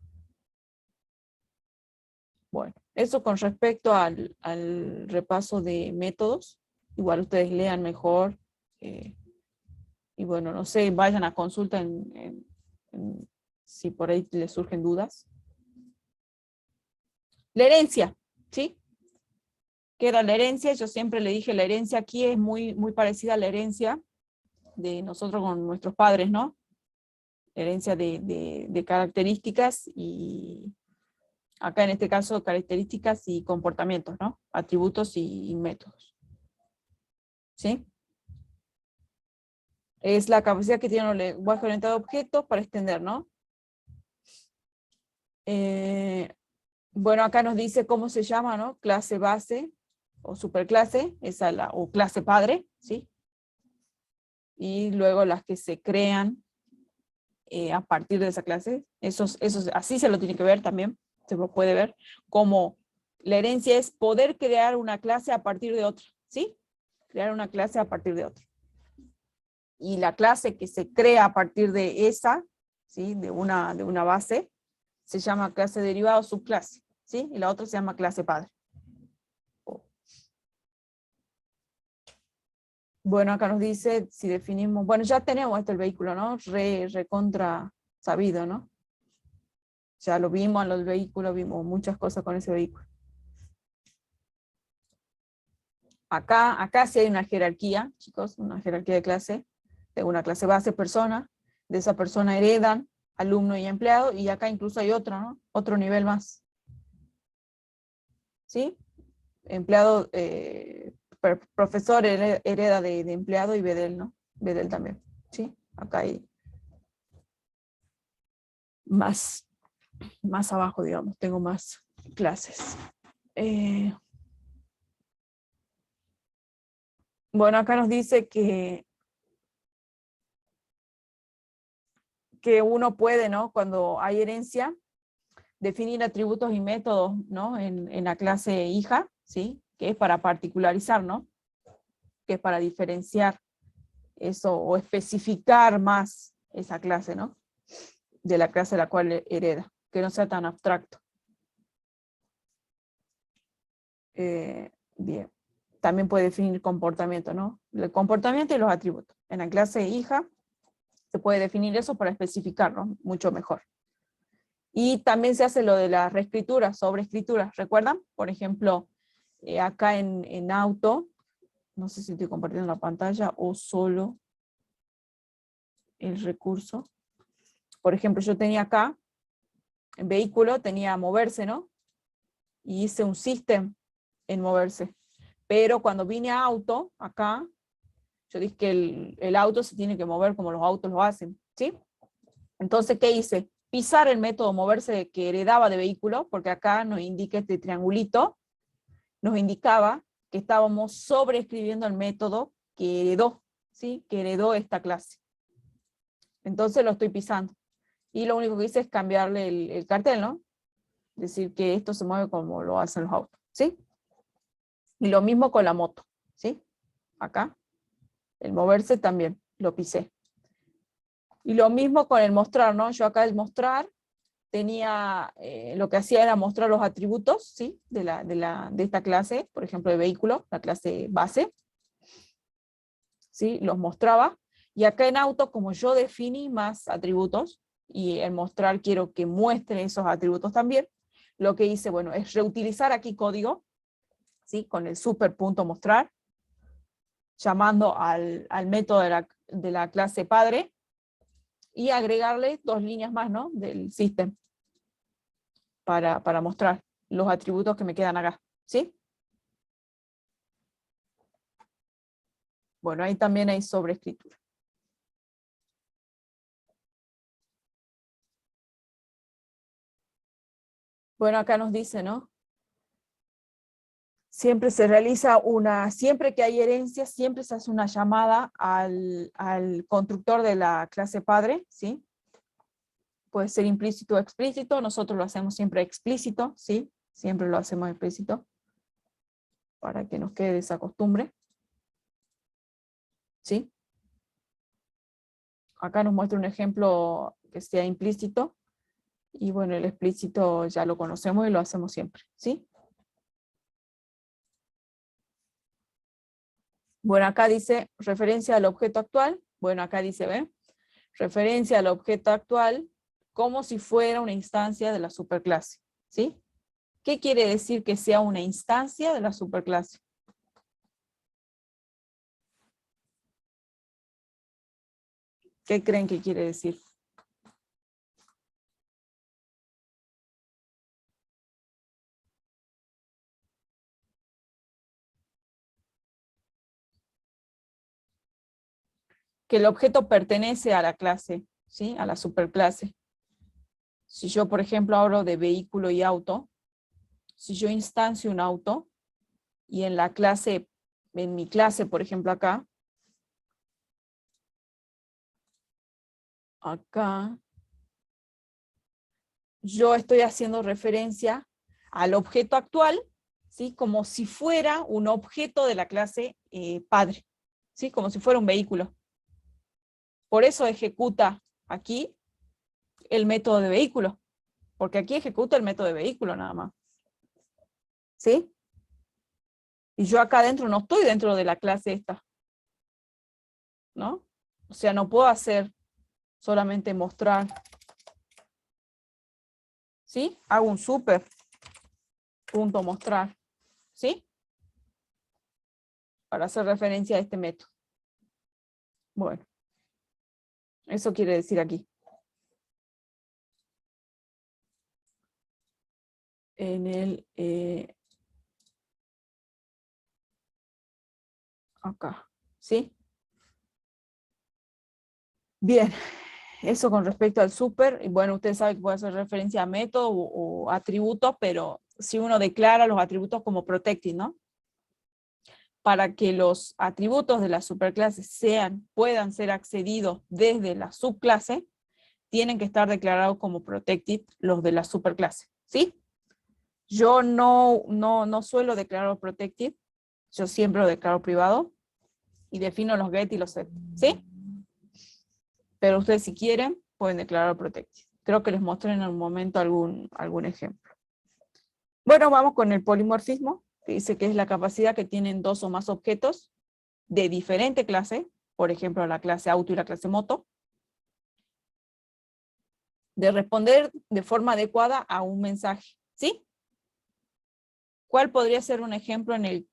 Bueno, eso con respecto al repaso de métodos. Igual ustedes lean mejor. Y bueno, no sé, vayan a consulta si por ahí les surgen dudas. La herencia, ¿sí? ¿Qué era la herencia? Yo siempre le dije, la herencia aquí es muy, muy parecida a la herencia de nosotros con nuestros padres, ¿no? Herencia de características y acá en este caso características y comportamientos, ¿no? Atributos y métodos. ¿Sí? Es la capacidad que tiene un lenguaje orientado a objetos para extender, ¿no? Bueno, acá nos dice cómo se llama, ¿no? Clase base o superclase, o clase padre, ¿sí? Y luego las que se crean a partir de esa clase. Así se lo tiene que ver también, se lo puede ver, como la herencia es poder crear una clase a partir de otra, ¿sí? Crear una clase a partir de otra. Y la clase que se crea a partir de esa, ¿sí? De una base, se llama clase derivada o subclase, ¿sí? Y la otra se llama clase padre. Bueno, acá nos dice si definimos, bueno, ya tenemos el vehículo, ¿no? Recontra sabido, ¿no? Ya lo vimos en los vehículos, vimos muchas cosas con ese vehículo. Acá sí hay una jerarquía, chicos, una jerarquía de clase, de una clase base persona, de esa persona heredan alumno y empleado, y acá incluso hay otro, ¿no? Otro nivel más. ¿Sí? Empleado, profesor hereda de empleado y Bedel, ¿no? Bedel también, ¿sí? Acá hay más abajo, digamos, tengo más clases. Bueno, acá nos dice que uno puede, ¿no? Cuando hay herencia, definir atributos y métodos, ¿no? En la clase hija, ¿sí? Que es para particularizar, ¿no? Que es para diferenciar eso o especificar más esa clase, ¿no? De la clase a la cual hereda, que no sea tan abstracto. Bien. También puede definir comportamiento, ¿no? El comportamiento y los atributos. En la clase hija se puede definir eso para especificarlo mucho mejor. Y también se hace lo de la reescritura, sobreescritura, ¿recuerdan? Por ejemplo, acá en auto, no sé si estoy compartiendo la pantalla o solo el recurso. Por ejemplo, yo tenía acá, en vehículo, tenía moverse, ¿no? Y hice un system en moverse. Pero cuando vine a auto, acá, yo dije que el auto se tiene que mover como los autos lo hacen, ¿sí? Entonces, ¿qué hice? Pisar el método moverse que heredaba de vehículo, porque acá nos indica este triangulito, nos indicaba que estábamos sobreescribiendo el método que heredó, ¿sí? Que heredó esta clase. Entonces lo estoy pisando. Y lo único que hice es cambiarle el cartel, ¿no? Decir que esto se mueve como lo hacen los autos, ¿sí? Y lo mismo con la moto, ¿sí? Acá, el moverse también, lo pisé. Y lo mismo con el mostrar, ¿no? Yo acá el mostrar tenía, lo que hacía era mostrar los atributos, ¿sí? De esta clase, por ejemplo, de vehículo, la clase base, ¿sí? Los mostraba. Y acá en auto, como yo definí más atributos, y el mostrar quiero que muestre esos atributos también, lo que hice, bueno, es reutilizar aquí código, ¿sí? Con el super.mostrar, llamando al método de la clase padre, y agregarle 2 líneas más, ¿no? Del system, para mostrar los atributos que me quedan acá, ¿sí? Bueno, ahí también hay sobreescritura. Bueno, acá nos dice, ¿no? Siempre se realiza siempre que hay herencia, siempre se hace una llamada al constructor de la clase padre, ¿sí? Puede ser implícito o explícito, nosotros lo hacemos siempre explícito, ¿sí? Siempre lo hacemos explícito, para que nos quede esa costumbre. ¿Sí? Acá nos muestra un ejemplo que sea implícito. Y bueno, el explícito ya lo conocemos y lo hacemos siempre. ¿Sí? Bueno, acá dice referencia al objeto actual. Bueno, acá dice, ¿ve? Referencia al objeto actual como si fuera una instancia de la superclase. ¿Sí? ¿Qué quiere decir que sea una instancia de la superclase? ¿Qué creen que quiere decir? Que el objeto pertenece a la clase, ¿sí? A la superclase. Si yo, por ejemplo, hablo de vehículo y auto, si yo instancio un auto, y en la clase, en mi clase, por ejemplo, acá, yo estoy haciendo referencia al objeto actual, ¿sí? Como si fuera un objeto de la clase padre, ¿sí? Como si fuera un vehículo. Por eso ejecuta aquí el método de vehículo, porque aquí ejecuta el método de vehículo nada más. ¿Sí? Y yo acá adentro no estoy dentro de la clase esta, ¿no? O sea, no puedo hacer solamente mostrar. ¿Sí? Hago un super punto mostrar. ¿Sí? Para hacer referencia a este método. Bueno. Eso quiere decir aquí. En el... acá. ¿Sí? Bien. Eso con respecto al super. Y bueno, ustedes saben que puede hacer referencia a método o atributos, pero si uno declara los atributos como protected, ¿no? Para que los atributos de la superclase puedan ser accedidos desde la subclase, tienen que estar declarados como protected los de la superclase, ¿sí? Yo no suelo declarar protected, yo siempre lo declaro privado y defino los get y los set, ¿sí? Pero ustedes si quieren pueden declarar protected. Creo que les mostré en algún momento algún ejemplo. Bueno, vamos con el polimorfismo, que dice que es la capacidad que tienen dos o más objetos de diferente clase, por ejemplo la clase auto y la clase moto, de responder de forma adecuada a un mensaje, ¿sí? ¿Cuál podría ser un ejemplo en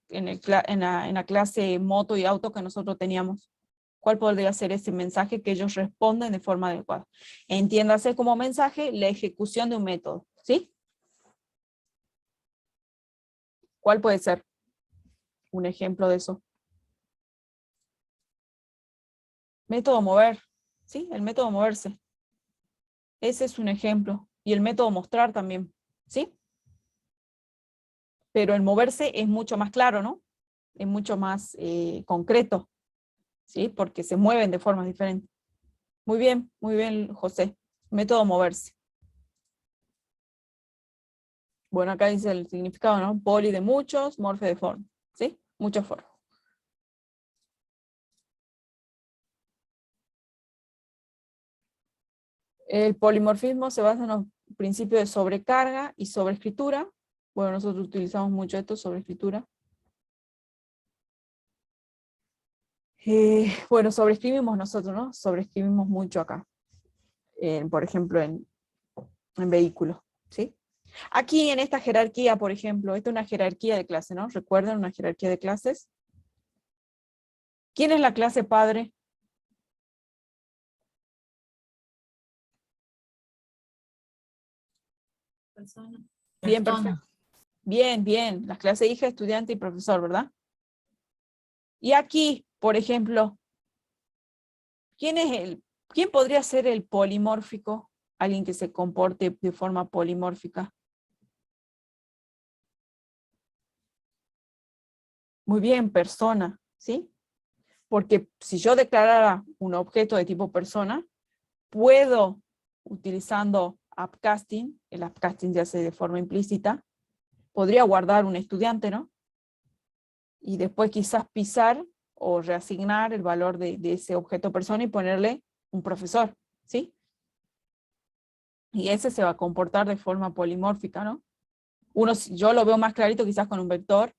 la clase moto y auto que nosotros teníamos? ¿Cuál podría ser ese mensaje que ellos responden de forma adecuada? Entiéndase como mensaje la ejecución de un método, ¿sí? ¿Cuál puede ser un ejemplo de eso? Método mover, ¿sí? El método moverse. Ese es un ejemplo. Y el método mostrar también, ¿sí? Pero el moverse es mucho más claro, ¿no? Es mucho más concreto, ¿sí? Porque se mueven de formas diferentes. Muy bien, José. Método moverse. Bueno, acá dice el significado, ¿no? Poli de muchos, morfe de forma, ¿sí? Muchas formas. El polimorfismo se basa en los principios de sobrecarga y sobreescritura. Bueno, nosotros utilizamos mucho esto, sobreescritura. Bueno, sobreescribimos nosotros, ¿no? Sobreescribimos mucho acá. Por ejemplo, en vehículos, ¿sí? Aquí en esta jerarquía, por ejemplo, esta es una jerarquía de clase, ¿no? ¿Recuerdan una jerarquía de clases? ¿Quién es la clase padre? Persona. Bien, Persona. perfecto. Bien. Las clases hija, estudiante y profesor, ¿verdad? Y aquí, por ejemplo, ¿quién podría ser el polimórfico? Alguien que se comporte de forma polimórfica. Muy bien, persona, ¿sí? Porque si yo declarara un objeto de tipo persona, puedo, utilizando upcasting, el upcasting se hace de forma implícita, podría guardar un estudiante, ¿no? Y después quizás pisar o reasignar el valor de ese objeto persona y ponerle un profesor, ¿sí? Y ese se va a comportar de forma polimórfica, ¿no? Yo lo veo más clarito quizás con un vector,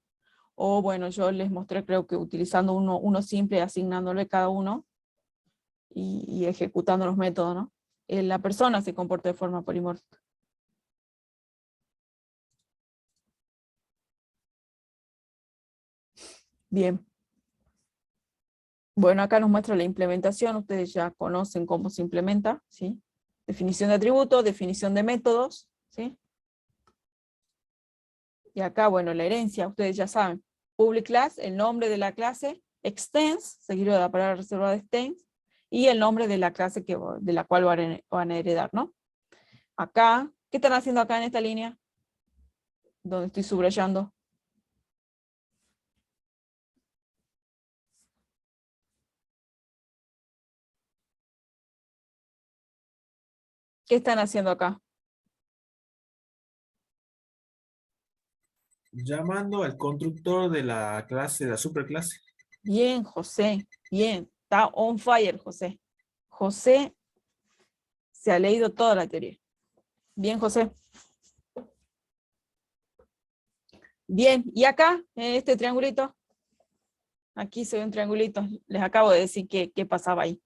o bueno, yo les mostré creo que utilizando uno simple, asignándole cada uno, y ejecutando los métodos, ¿no? La persona se comporta de forma polimórfica. Bien. Bueno, acá nos muestra la implementación, ustedes ya conocen cómo se implementa, ¿sí? Definición de atributos, definición de métodos, ¿sí? Y acá, bueno, la herencia, ustedes ya saben. Public class, el nombre de la clase, extends, seguido de la palabra reservada extends, y el nombre de la clase de la cual van a heredar, ¿no? Acá, ¿qué están haciendo acá en esta línea? Donde estoy subrayando. ¿Qué están haciendo acá? Llamando al constructor de la clase, de la superclase. Bien, José, bien. Está on fire, José. José se ha leído toda la teoría. Bien, José. Bien, y acá, en este triangulito, aquí se ve un triangulito. Les acabo de decir qué pasaba ahí.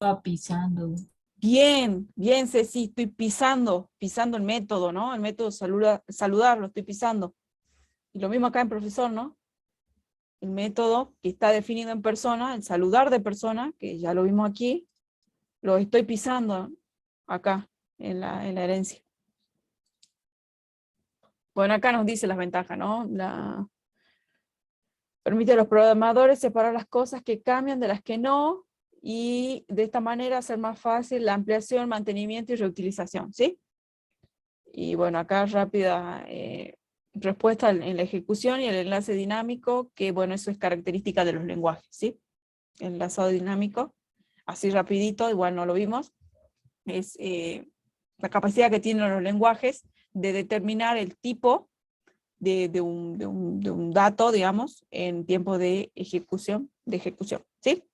Va pisando. Bien, bien, Ceci, estoy pisando el método, ¿no? El método saludar, lo estoy pisando. Y lo mismo acá en profesor, ¿no? El método que está definido en persona, el saludar de persona, que ya lo vimos aquí, lo estoy pisando acá, en la herencia. Bueno, acá nos dice las ventajas, ¿no? Permite a los programadores separar las cosas que cambian de las que no, y de esta manera hacer más fácil la ampliación, mantenimiento y reutilización, ¿sí? Y bueno, acá rápida respuesta en la ejecución y el enlace dinámico, que bueno, eso es característica de los lenguajes, ¿sí? El enlazado dinámico, así rapidito, igual no lo vimos, es la capacidad que tienen los lenguajes de determinar el tipo de un dato, digamos, en tiempo de ejecución, ¿sí?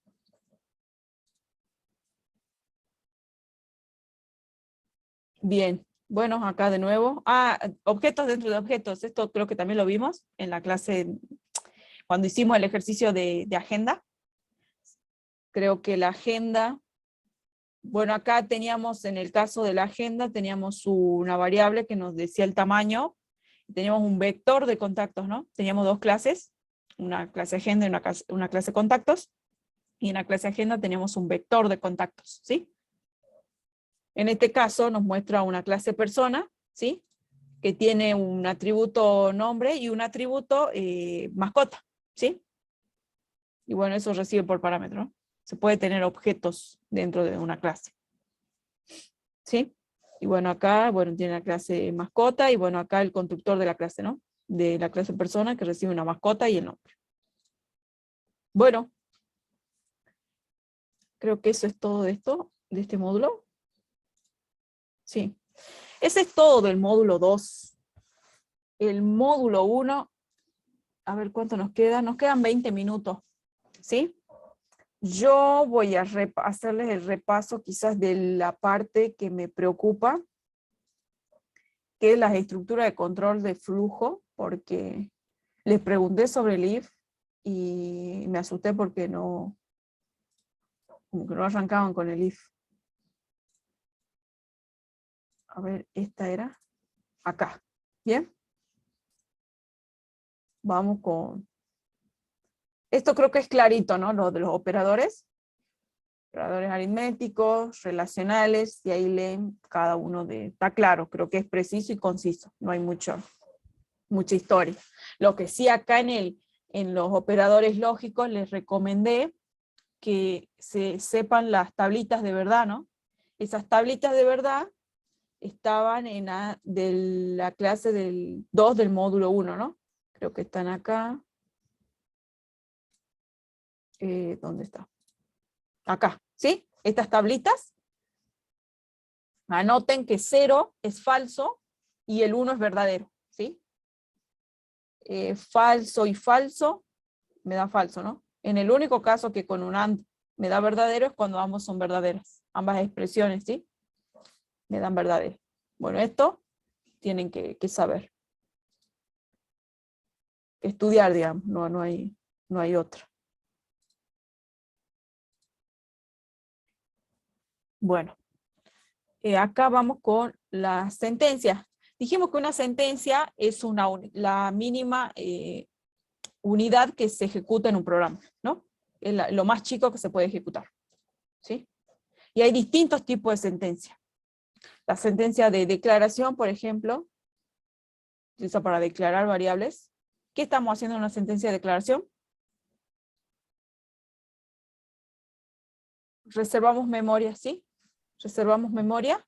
Bien, bueno, acá de nuevo. Objetos dentro de objetos, esto creo que también lo vimos en la clase, cuando hicimos el ejercicio de agenda. Creo que la agenda, bueno, acá teníamos, en el caso de la agenda, teníamos una variable que nos decía el tamaño, teníamos un vector de contactos, ¿no? Teníamos dos clases, una clase agenda y una clase contactos, y en la clase agenda teníamos un vector de contactos, ¿sí? En este caso nos muestra una clase persona, ¿sí? Que tiene un atributo nombre y un atributo mascota, ¿sí? Y bueno, eso recibe por parámetro, ¿no? Se puede tener objetos dentro de una clase, ¿sí? Y bueno, acá, bueno, tiene la clase mascota, y bueno, acá el constructor de la clase, ¿no? De la clase persona, que recibe una mascota y el nombre. Bueno, creo que eso es todo de este módulo. Sí. Ese es todo del módulo 2. El módulo 1, a ver cuánto nos queda. Nos quedan 20 minutos, ¿sí? Yo voy a hacerles el repaso quizás de la parte que me preocupa, que es las estructuras de control de flujo, porque les pregunté sobre el if y me asusté porque como que no arrancaban con el if. A ver, esta era acá. ¿Bien? Vamos con... Esto creo que es clarito, ¿no? Lo de los operadores aritméticos, relacionales, y ahí leen cada uno está claro, creo que es preciso y conciso, no hay mucha historia. Lo que sí acá en los operadores lógicos les recomendé que se sepan las tablitas de verdad, ¿no? Esas tablitas de verdad estaban de la clase del 2 del módulo 1, ¿no? Creo que están acá. ¿Dónde está? Acá, ¿sí? Estas tablitas Anoten que 0 es falso y el 1 es verdadero, ¿sí? Falso y falso me da falso, ¿no? En el único caso que con un AND me da verdadero es cuando ambos son verdaderas. Ambas expresiones, ¿sí? Me dan verdadero. Bueno, esto tienen que saber. Que estudiar, digamos, no hay otra. Bueno, acá vamos con la sentencia. Dijimos que una sentencia es la mínima unidad que se ejecuta en un programa, ¿no? Es lo más chico que se puede ejecutar, ¿sí? Y hay distintos tipos de sentencia. La sentencia de declaración, por ejemplo, se usa para declarar variables. ¿Qué estamos haciendo en una sentencia de declaración? Reservamos memoria, ¿sí? Reservamos memoria,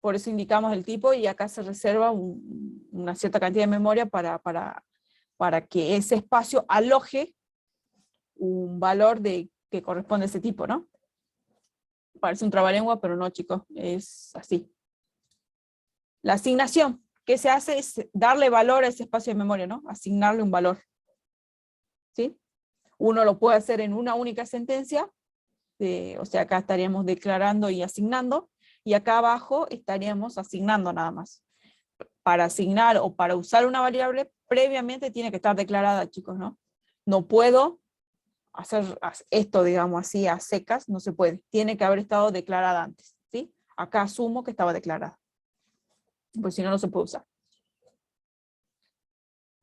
por eso indicamos el tipo, y acá se reserva una cierta cantidad de memoria para que ese espacio aloje un valor que corresponde a ese tipo, ¿no? Parece un trabalengua, pero no, chicos, es así. La asignación, ¿qué se hace? Es darle valor a ese espacio de memoria, ¿no? Asignarle un valor, ¿sí? Uno lo puede hacer en una única sentencia, o sea, acá estaríamos declarando y asignando, y acá abajo estaríamos asignando nada más. Para asignar o para usar una variable, previamente tiene que estar declarada, chicos, ¿no? No puedo hacer esto, digamos así, a secas, no se puede. Tiene que haber estado declarada antes, ¿sí? Acá asumo que estaba declarada. Pues si no, no se puede usar.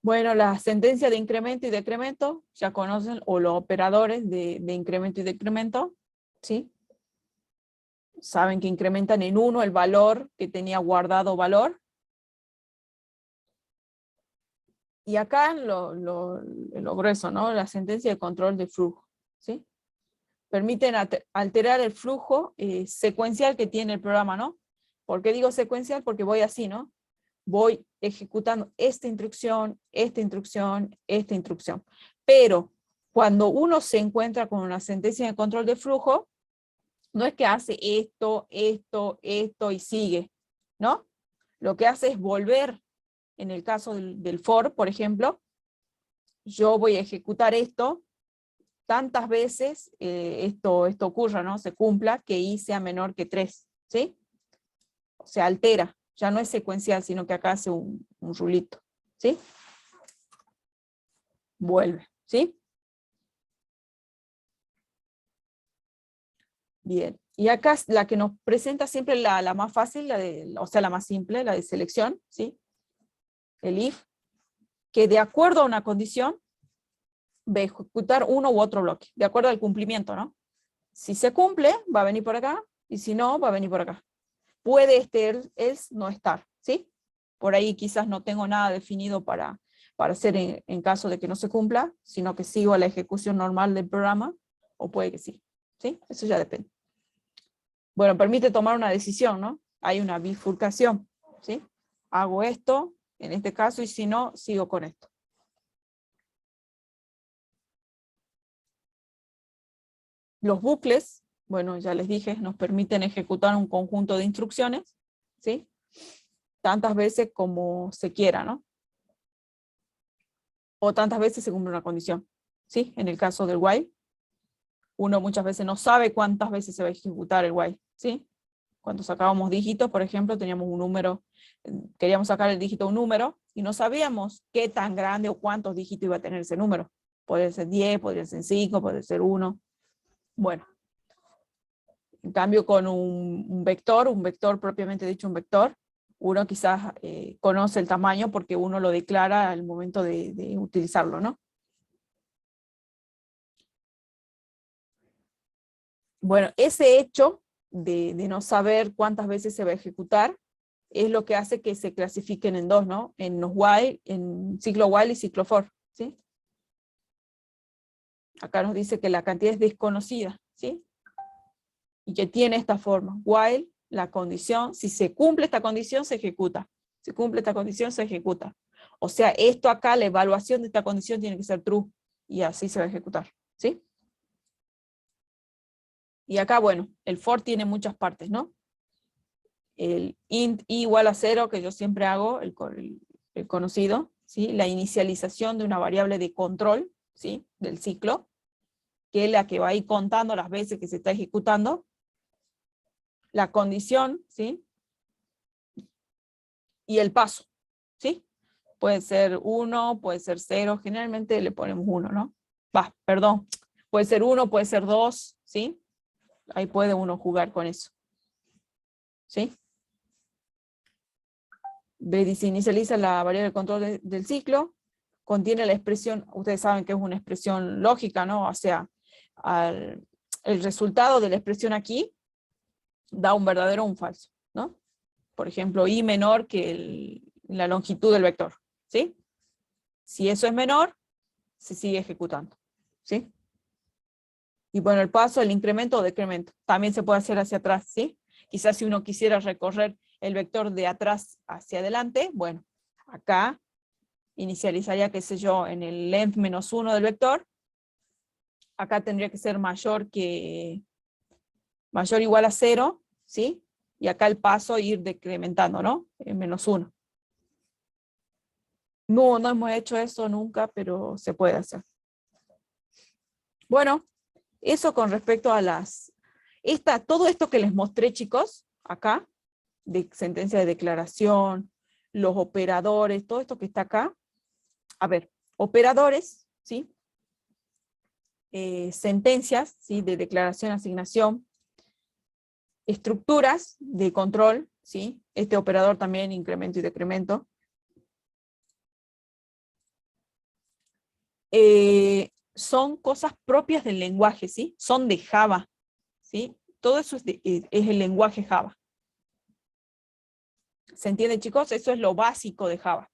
Bueno, la sentencia de incremento y decremento, ya conocen, o los operadores de incremento y decremento, ¿sí? Saben que incrementan en 1 el valor que tenía guardado valor. Y acá lo grueso, ¿no? La sentencia de control de flujo, ¿sí? Permiten alterar el flujo secuencial que tiene el programa, ¿no? ¿Por qué digo secuencial? Porque voy así, ¿no? Voy ejecutando esta instrucción, esta instrucción, esta instrucción. Pero cuando uno se encuentra con una sentencia de control de flujo, no es que hace esto, esto, esto y sigue, ¿no? Lo que hace es volver, en el caso del for, por ejemplo, yo voy a ejecutar esto tantas veces esto ocurra, ¿no? Se cumpla que i sea menor que 3, ¿sí? Se altera, ya no es secuencial, sino que acá hace un rulito, ¿sí? Vuelve, ¿sí? Bien, y acá es la que nos presenta siempre la más fácil, o sea, la más simple, la de selección, ¿sí? El if, que de acuerdo a una condición, va a ejecutar uno u otro bloque, de acuerdo al cumplimiento, ¿no? Si se cumple, va a venir por acá, y si no, va a venir por acá. Puede else no estar, ¿sí? Por ahí quizás no tengo nada definido para hacer en caso de que no se cumpla, sino que sigo a la ejecución normal del programa, o puede que sí, ¿sí? Eso ya depende. Bueno, permite tomar una decisión, ¿no? Hay una bifurcación, ¿sí? Hago esto, en este caso, y si no, sigo con esto. Los bucles, bueno, ya les dije, nos permiten ejecutar un conjunto de instrucciones, ¿sí? Tantas veces como se quiera, ¿no? O tantas veces se cumple una condición, ¿sí? En el caso del while, uno muchas veces no sabe cuántas veces se va a ejecutar el while, ¿sí? Cuando sacábamos dígitos, por ejemplo, teníamos un número, queríamos sacar el dígito a un número, y no sabíamos qué tan grande o cuántos dígitos iba a tener ese número. Podría ser 10, podría ser 5, podría ser 1. Bueno. En cambio, con un vector propiamente dicho, un vector, uno quizás conoce el tamaño porque uno lo declara al momento de utilizarlo, ¿no? Bueno, ese hecho de no saber cuántas veces se va a ejecutar es lo que hace que se clasifiquen en dos, ¿no? En los while, en ciclo while y ciclo for, ¿sí? Acá nos dice que la cantidad es desconocida, ¿sí? Y que tiene esta forma, while, la condición, si se cumple esta condición, se ejecuta. Si cumple esta condición, se ejecuta. O sea, esto acá, la evaluación de esta condición tiene que ser true, y así se va a ejecutar, ¿sí? Y acá, bueno, el for tiene muchas partes, ¿no? el int i igual a 0, que yo siempre hago, el conocido, ¿sí? La inicialización de una variable de control, ¿sí? Del ciclo, que es la que va a ir contando las veces que se está ejecutando. La condición, ¿sí? Y el paso, ¿sí? Puede ser 1, puede ser 0, generalmente le ponemos 1, ¿no? Perdón, puede ser 1, puede ser 2, ¿sí? Ahí puede uno jugar con eso, ¿sí? Se inicializa la variable de control del ciclo, contiene la expresión, ustedes saben que es una expresión lógica, ¿no? O sea, el resultado de la expresión aquí da un verdadero o un falso, ¿no? Por ejemplo, i menor que la longitud del vector, ¿sí? Si eso es menor, se sigue ejecutando, ¿sí? Y bueno, el paso, el incremento o decremento, también se puede hacer hacia atrás, ¿sí? Quizás si uno quisiera recorrer el vector de atrás hacia adelante, bueno, acá inicializaría, qué sé yo, en el length menos 1 del vector, acá tendría que ser mayor o igual a 0, ¿sí? Y acá el paso ir decrementando, ¿no? En menos 1. No hemos hecho eso nunca, pero se puede hacer. Bueno, eso con respecto a todo esto que les mostré, chicos, acá, de sentencia de declaración, los operadores, todo esto que está acá. A ver, operadores, ¿sí? Sentencias, ¿sí? De declaración, asignación, estructuras de control, ¿sí? Este operador también, incremento y decremento. Son cosas propias del lenguaje, ¿sí? Son de Java, ¿sí? Todo eso es el lenguaje Java. ¿Se entiende, chicos? Eso es lo básico de Java.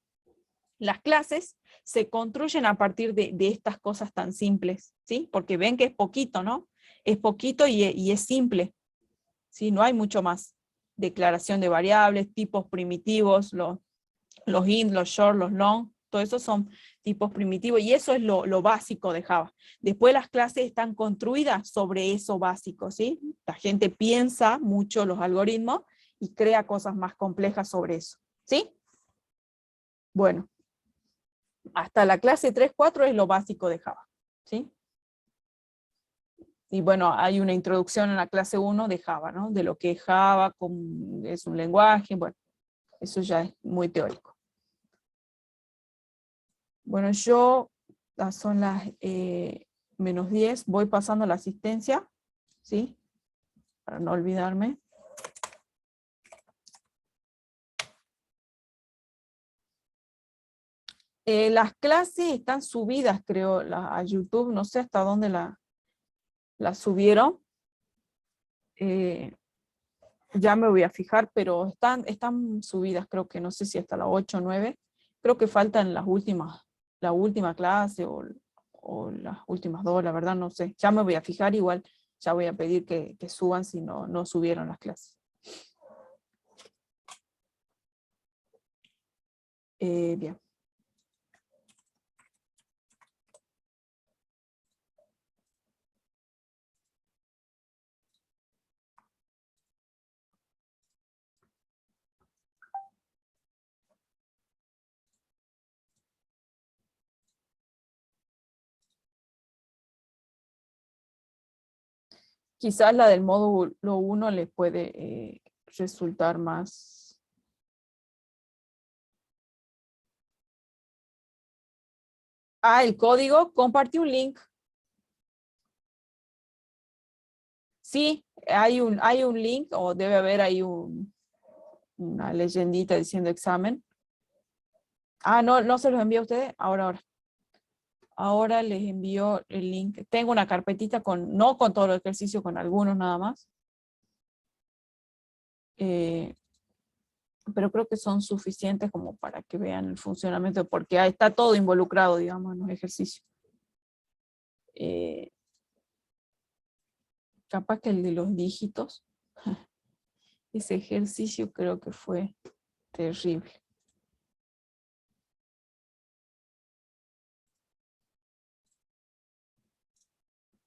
Las clases se construyen a partir de estas cosas tan simples, ¿sí? Porque ven que es poquito, ¿no? Es poquito y es simple, ¿sí? No hay mucho más. Declaración de variables, tipos primitivos, los int, los short, los long, todo eso son tipos primitivos y eso es lo básico de Java. Después las clases están construidas sobre eso básico, ¿sí? La gente piensa mucho los algoritmos y crea cosas más complejas sobre eso, ¿sí? Bueno, hasta la clase 3, 4 es lo básico de Java, ¿sí? Y bueno, hay una introducción en la clase 1 de Java, ¿no? De lo que es Java, cómo es un lenguaje, bueno, eso ya es muy teórico. Bueno, son las menos 10, voy pasando la asistencia, ¿sí? Para no olvidarme. Las clases están subidas, creo, a YouTube, no sé hasta dónde las subieron. Ya me voy a fijar, pero están subidas, creo que no sé si hasta las 8 o 9. Creo que faltan la última clase o las últimas 2, la verdad no sé. Ya me voy a fijar, igual ya voy a pedir que suban si no subieron las clases. Bien. Quizás la del módulo 1 les puede resultar más. El código, compartí un link. Sí, hay un link, o debe haber ahí una leyendita diciendo examen. No se los envío a ustedes, ahora. Ahora les envío el link. Tengo una carpetita no con todos los ejercicios, con algunos nada más. Pero creo que son suficientes como para que vean el funcionamiento, porque ahí está todo involucrado, digamos, en los ejercicios. Capaz que el de los dígitos, ese ejercicio creo que fue terrible.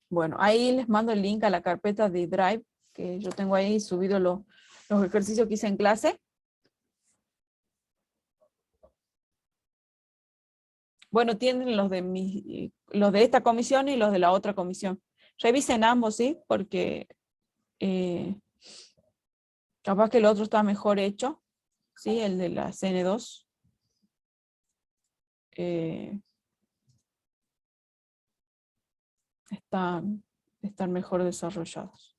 Bueno, ahí les mando el link a la carpeta de Drive, que yo tengo ahí subido los ejercicios que hice en clase. Bueno, tienen los de esta comisión y los de la otra comisión. Revisen ambos, ¿sí? Porque capaz que el otro está mejor hecho, ¿sí? El de la CN2. Están mejor desarrollados.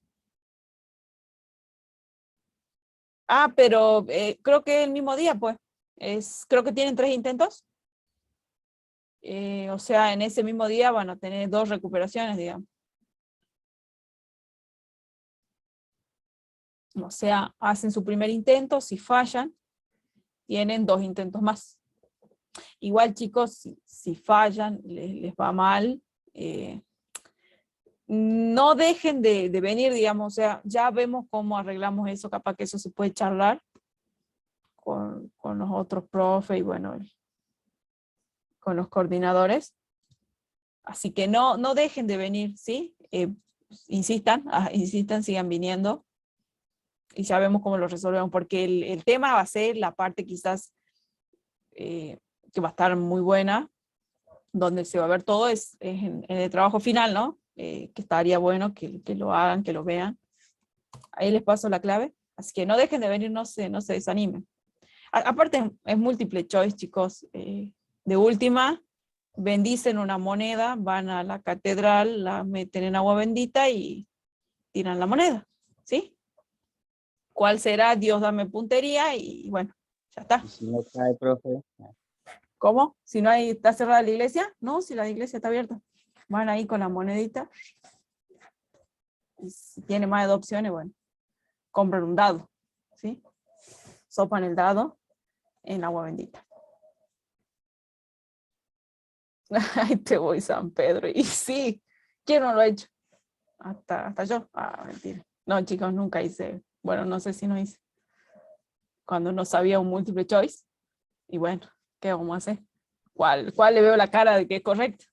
Ah, pero creo que el mismo día, pues. Creo que tienen 3 intentos. O sea, en ese mismo día van a tener 2 recuperaciones, digamos. O sea, hacen su primer intento, si fallan, tienen 2 intentos más. Igual, chicos, si fallan, les va mal, no dejen de venir, digamos, o sea, ya vemos cómo arreglamos eso, capaz que eso se puede charlar con los otros profes y bueno, con los coordinadores. Así que no dejen de venir, ¿sí? Insistan, sigan viniendo. Y ya vemos cómo lo resolvemos, porque el tema va a ser la parte quizás que va a estar muy buena, donde se va a ver todo, es en el trabajo final, ¿no? Que estaría bueno que lo hagan, que lo vean. Ahí les paso la clave. Así que no dejen de venir, no se desanimen. Aparte es múltiple choice, chicos. De última, bendicen una moneda, van a la catedral, la meten en agua bendita y tiran la moneda, ¿sí? ¿Cuál será? Dios dame puntería y bueno, ya está. Y si no cae, profe, ¿Cómo? Si no hay, ¿está cerrada la iglesia? No, si la iglesia está abierta. Van ahí con la monedita. Y si tiene más de 2 opciones, bueno, compran un dado, ¿sí? Sopan el dado en agua bendita. Ahí te voy, San Pedro. Y sí, ¿quién no lo ha hecho? Hasta yo. Ah, mentira. No, chicos, nunca hice. Bueno, no sé si no hice. Cuando no sabía un múltiple choice. Y bueno, ¿qué vamos a hacer? ¿Cuál le veo la cara de que es correcto?